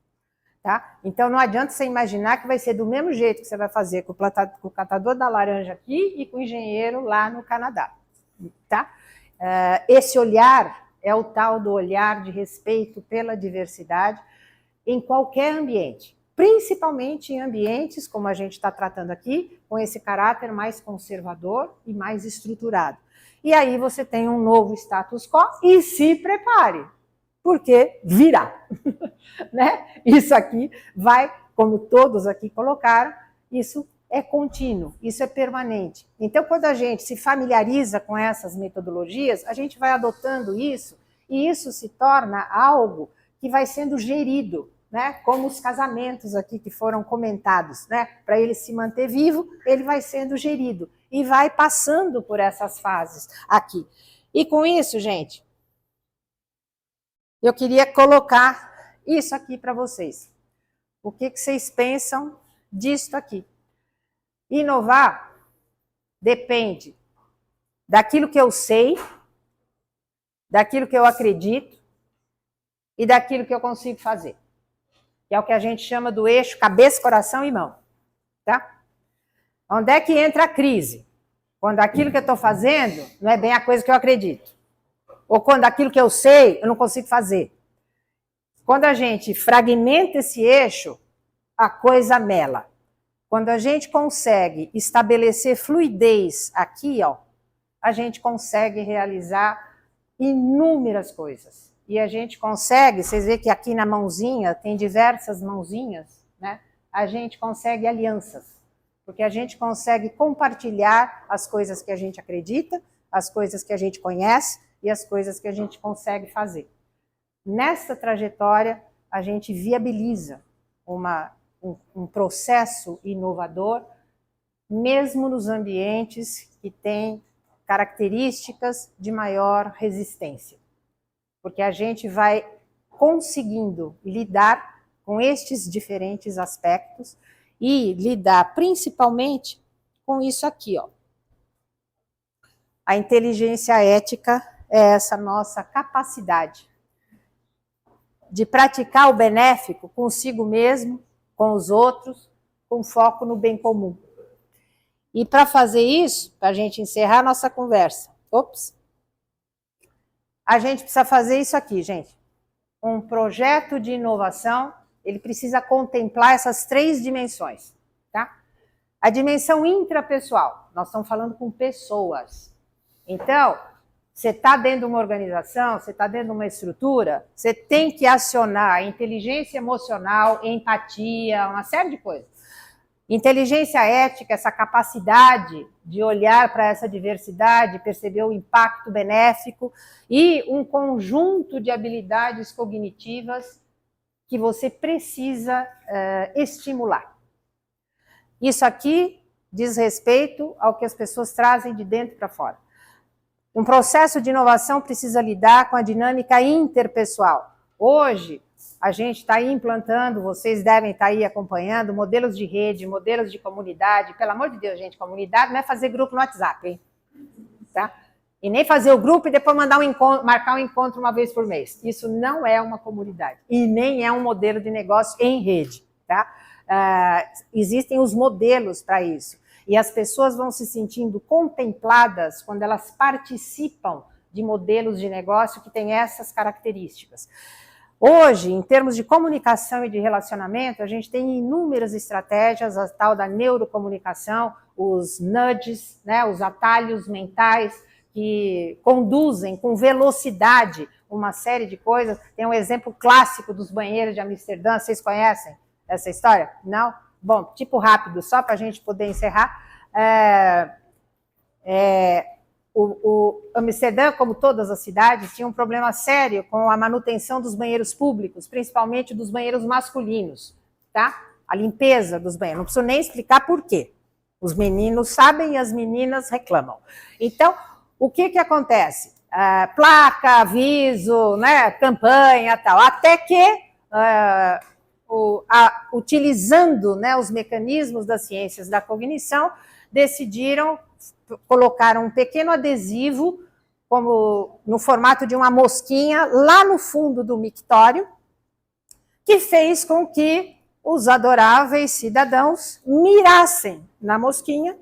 Tá? Então não adianta você imaginar que vai ser do mesmo jeito que você vai fazer com o catador da laranja aqui e com o engenheiro lá no Canadá. Tá? Esse olhar é o tal do olhar de respeito pela diversidade em qualquer ambiente. Principalmente em ambientes, como a gente está tratando aqui, com esse caráter mais conservador e mais estruturado. E aí você tem um novo status quo e se prepare, porque virá. Né? Isso aqui vai, como todos aqui colocaram, isso é contínuo, isso é permanente. Então, quando a gente se familiariza com essas metodologias, a gente vai adotando isso e isso se torna algo que vai sendo gerido. Né, como os casamentos aqui que foram comentados, né, para ele se manter vivo, ele vai sendo gerido e vai passando por essas fases aqui. E com isso, gente, eu queria colocar isso aqui para vocês. O que vocês pensam disto aqui? Inovar depende daquilo que eu sei, daquilo que eu acredito e daquilo que eu consigo fazer. Que é o que a gente chama do eixo cabeça, coração e mão. Tá? Onde é que entra a crise? Quando aquilo que eu estou fazendo não é bem a coisa que eu acredito. Ou quando aquilo que eu sei, eu não consigo fazer. Quando a gente fragmenta esse eixo, a coisa mela. Quando a gente consegue estabelecer fluidez aqui, ó, a gente consegue realizar inúmeras coisas. E a gente consegue, vocês veem que aqui na mãozinha tem diversas mãozinhas, né? A gente consegue alianças, porque a gente consegue compartilhar as coisas que a gente acredita, as coisas que a gente conhece e as coisas que a gente consegue fazer. Nessa trajetória, a gente viabiliza um processo inovador, mesmo nos ambientes que têm características de maior resistência. Porque a gente vai conseguindo lidar com estes diferentes aspectos e lidar principalmente com isso aqui, ó. A inteligência ética é essa nossa capacidade de praticar o benéfico consigo mesmo, com os outros, com foco no bem comum. E para fazer isso, para a gente encerrar a nossa conversa, a gente precisa fazer isso aqui, gente. Um projeto de inovação, ele precisa contemplar essas 3 dimensões, tá? A dimensão intrapessoal, nós estamos falando com pessoas. Então, você está dentro de uma organização, você está dentro de uma estrutura, você tem que acionar a inteligência emocional, empatia, uma série de coisas. Inteligência ética, essa capacidade de olhar para essa diversidade, perceber o impacto benéfico e um conjunto de habilidades cognitivas que você precisa estimular. Isso aqui diz respeito ao que as pessoas trazem de dentro para fora. Um processo de inovação precisa lidar com a dinâmica interpessoal. Hoje, a gente está aí implantando, vocês devem estar aí acompanhando, modelos de rede, modelos de comunidade. Pelo amor de Deus, gente, comunidade não é fazer grupo no WhatsApp, hein? Tá? E nem fazer o grupo e depois mandar marcar um encontro uma vez por mês. Isso não é uma comunidade. E nem é um modelo de negócio em rede. Tá? existem os modelos para isso. E as pessoas vão se sentindo contempladas quando elas participam de modelos de negócio que têm essas características. Hoje, em termos de comunicação e de relacionamento, a gente tem inúmeras estratégias, a tal da neurocomunicação, os nudges, né, os atalhos mentais que conduzem com velocidade uma série de coisas. Tem um exemplo clássico dos banheiros de Amsterdã, vocês conhecem essa história? Não? Bom, tipo rápido, só para a gente poder encerrar. O Amsterdã, como todas as cidades, tinha um problema sério com a manutenção dos banheiros públicos, principalmente dos banheiros masculinos, tá? A limpeza dos banheiros. Não preciso nem explicar por quê. Os meninos sabem e as meninas reclamam. Então, o que acontece? Placa, aviso, né, campanha, tal. Até que, utilizando, né, os mecanismos das ciências da cognição, decidiram colocar um pequeno adesivo, como no formato de uma mosquinha, lá no fundo do mictório, que fez com que os adoráveis cidadãos mirassem na mosquinha,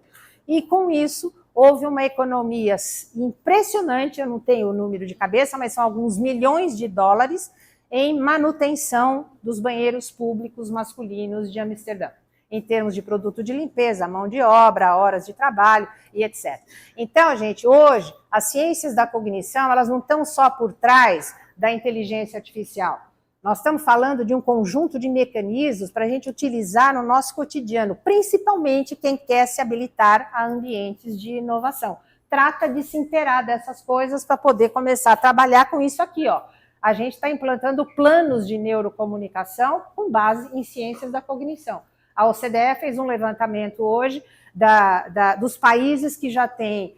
e com isso houve uma economia impressionante, eu não tenho o número de cabeça, mas são alguns milhões de dólares em manutenção dos banheiros públicos masculinos de Amsterdã, em termos de produto de limpeza, mão de obra, horas de trabalho e etc. Então, gente, hoje, as ciências da cognição, elas não estão só por trás da inteligência artificial. Nós estamos falando de um conjunto de mecanismos para a gente utilizar no nosso cotidiano, principalmente quem quer se habilitar a ambientes de inovação. Trata de se inteirar dessas coisas para poder começar a trabalhar com isso aqui, ó. A gente está implantando planos de neurocomunicação com base em ciências da cognição. A OCDE fez um levantamento hoje dos países que já têm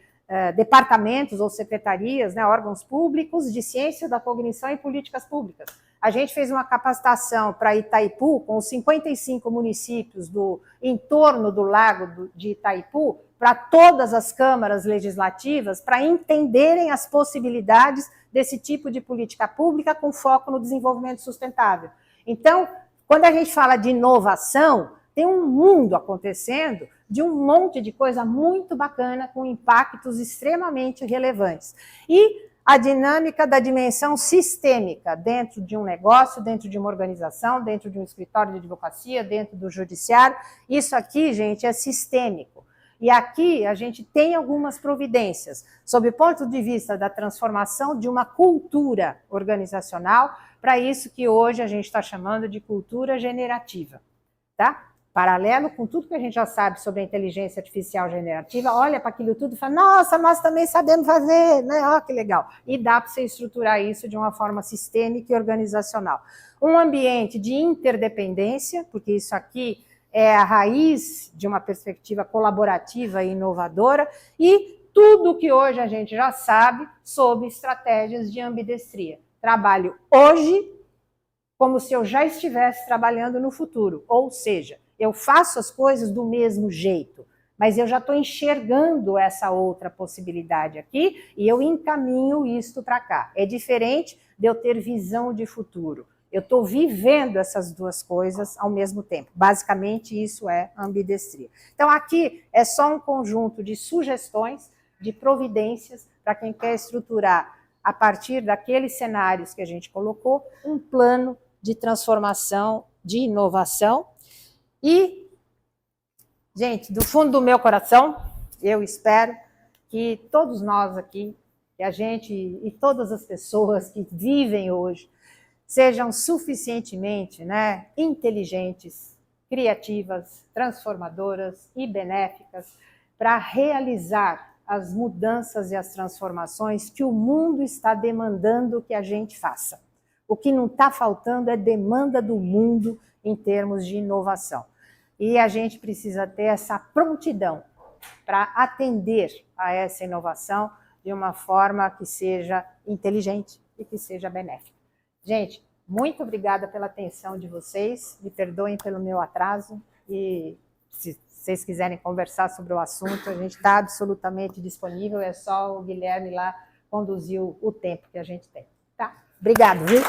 departamentos ou secretarias, né, órgãos públicos de ciência da cognição e políticas públicas. A gente fez uma capacitação para Itaipu, com os 55 municípios do entorno do lago de Itaipu, para todas as câmaras legislativas, para entenderem as possibilidades desse tipo de política pública com foco no desenvolvimento sustentável. Então, quando a gente fala de inovação, tem um mundo acontecendo de um monte de coisa muito bacana, com impactos extremamente relevantes. E a dinâmica da dimensão sistêmica dentro de um negócio, dentro de uma organização, dentro de um escritório de advocacia, dentro do judiciário. Isso aqui, gente, é sistêmico. E aqui a gente tem algumas providências, sob o ponto de vista da transformação de uma cultura organizacional, para isso que hoje a gente está chamando de cultura generativa, tá? Paralelo com tudo que a gente já sabe sobre a inteligência artificial generativa, olha para aquilo tudo e fala, nossa, nós também sabemos fazer, né? Ó, que legal. E dá para você estruturar isso de uma forma sistêmica e organizacional. Um ambiente de interdependência, porque isso aqui é a raiz de uma perspectiva colaborativa e inovadora, e tudo que hoje a gente já sabe sobre estratégias de ambidestria. Trabalho hoje como se eu já estivesse trabalhando no futuro, ou seja, eu faço as coisas do mesmo jeito, mas eu já estou enxergando essa outra possibilidade aqui e eu encaminho isto para cá. É diferente de eu ter visão de futuro. Eu estou vivendo essas duas coisas ao mesmo tempo. Basicamente, isso é ambidestria. Então, aqui é só um conjunto de sugestões, de providências, para quem quer estruturar, a partir daqueles cenários que a gente colocou, um plano de transformação, de inovação. E, gente, do fundo do meu coração, eu espero que todos nós aqui, que a gente e todas as pessoas que vivem hoje, sejam suficientemente, né, inteligentes, criativas, transformadoras e benéficas para realizar as mudanças e as transformações que o mundo está demandando que a gente faça. O que não está faltando é demanda do mundo em termos de inovação. E a gente precisa ter essa prontidão para atender a essa inovação de uma forma que seja inteligente e que seja benéfica. Gente, muito obrigada pela atenção de vocês, me perdoem pelo meu atraso, e se vocês quiserem conversar sobre o assunto, a gente está absolutamente disponível, é só o Guilherme lá conduzir o tempo que a gente tem. Tá? Obrigado, viu?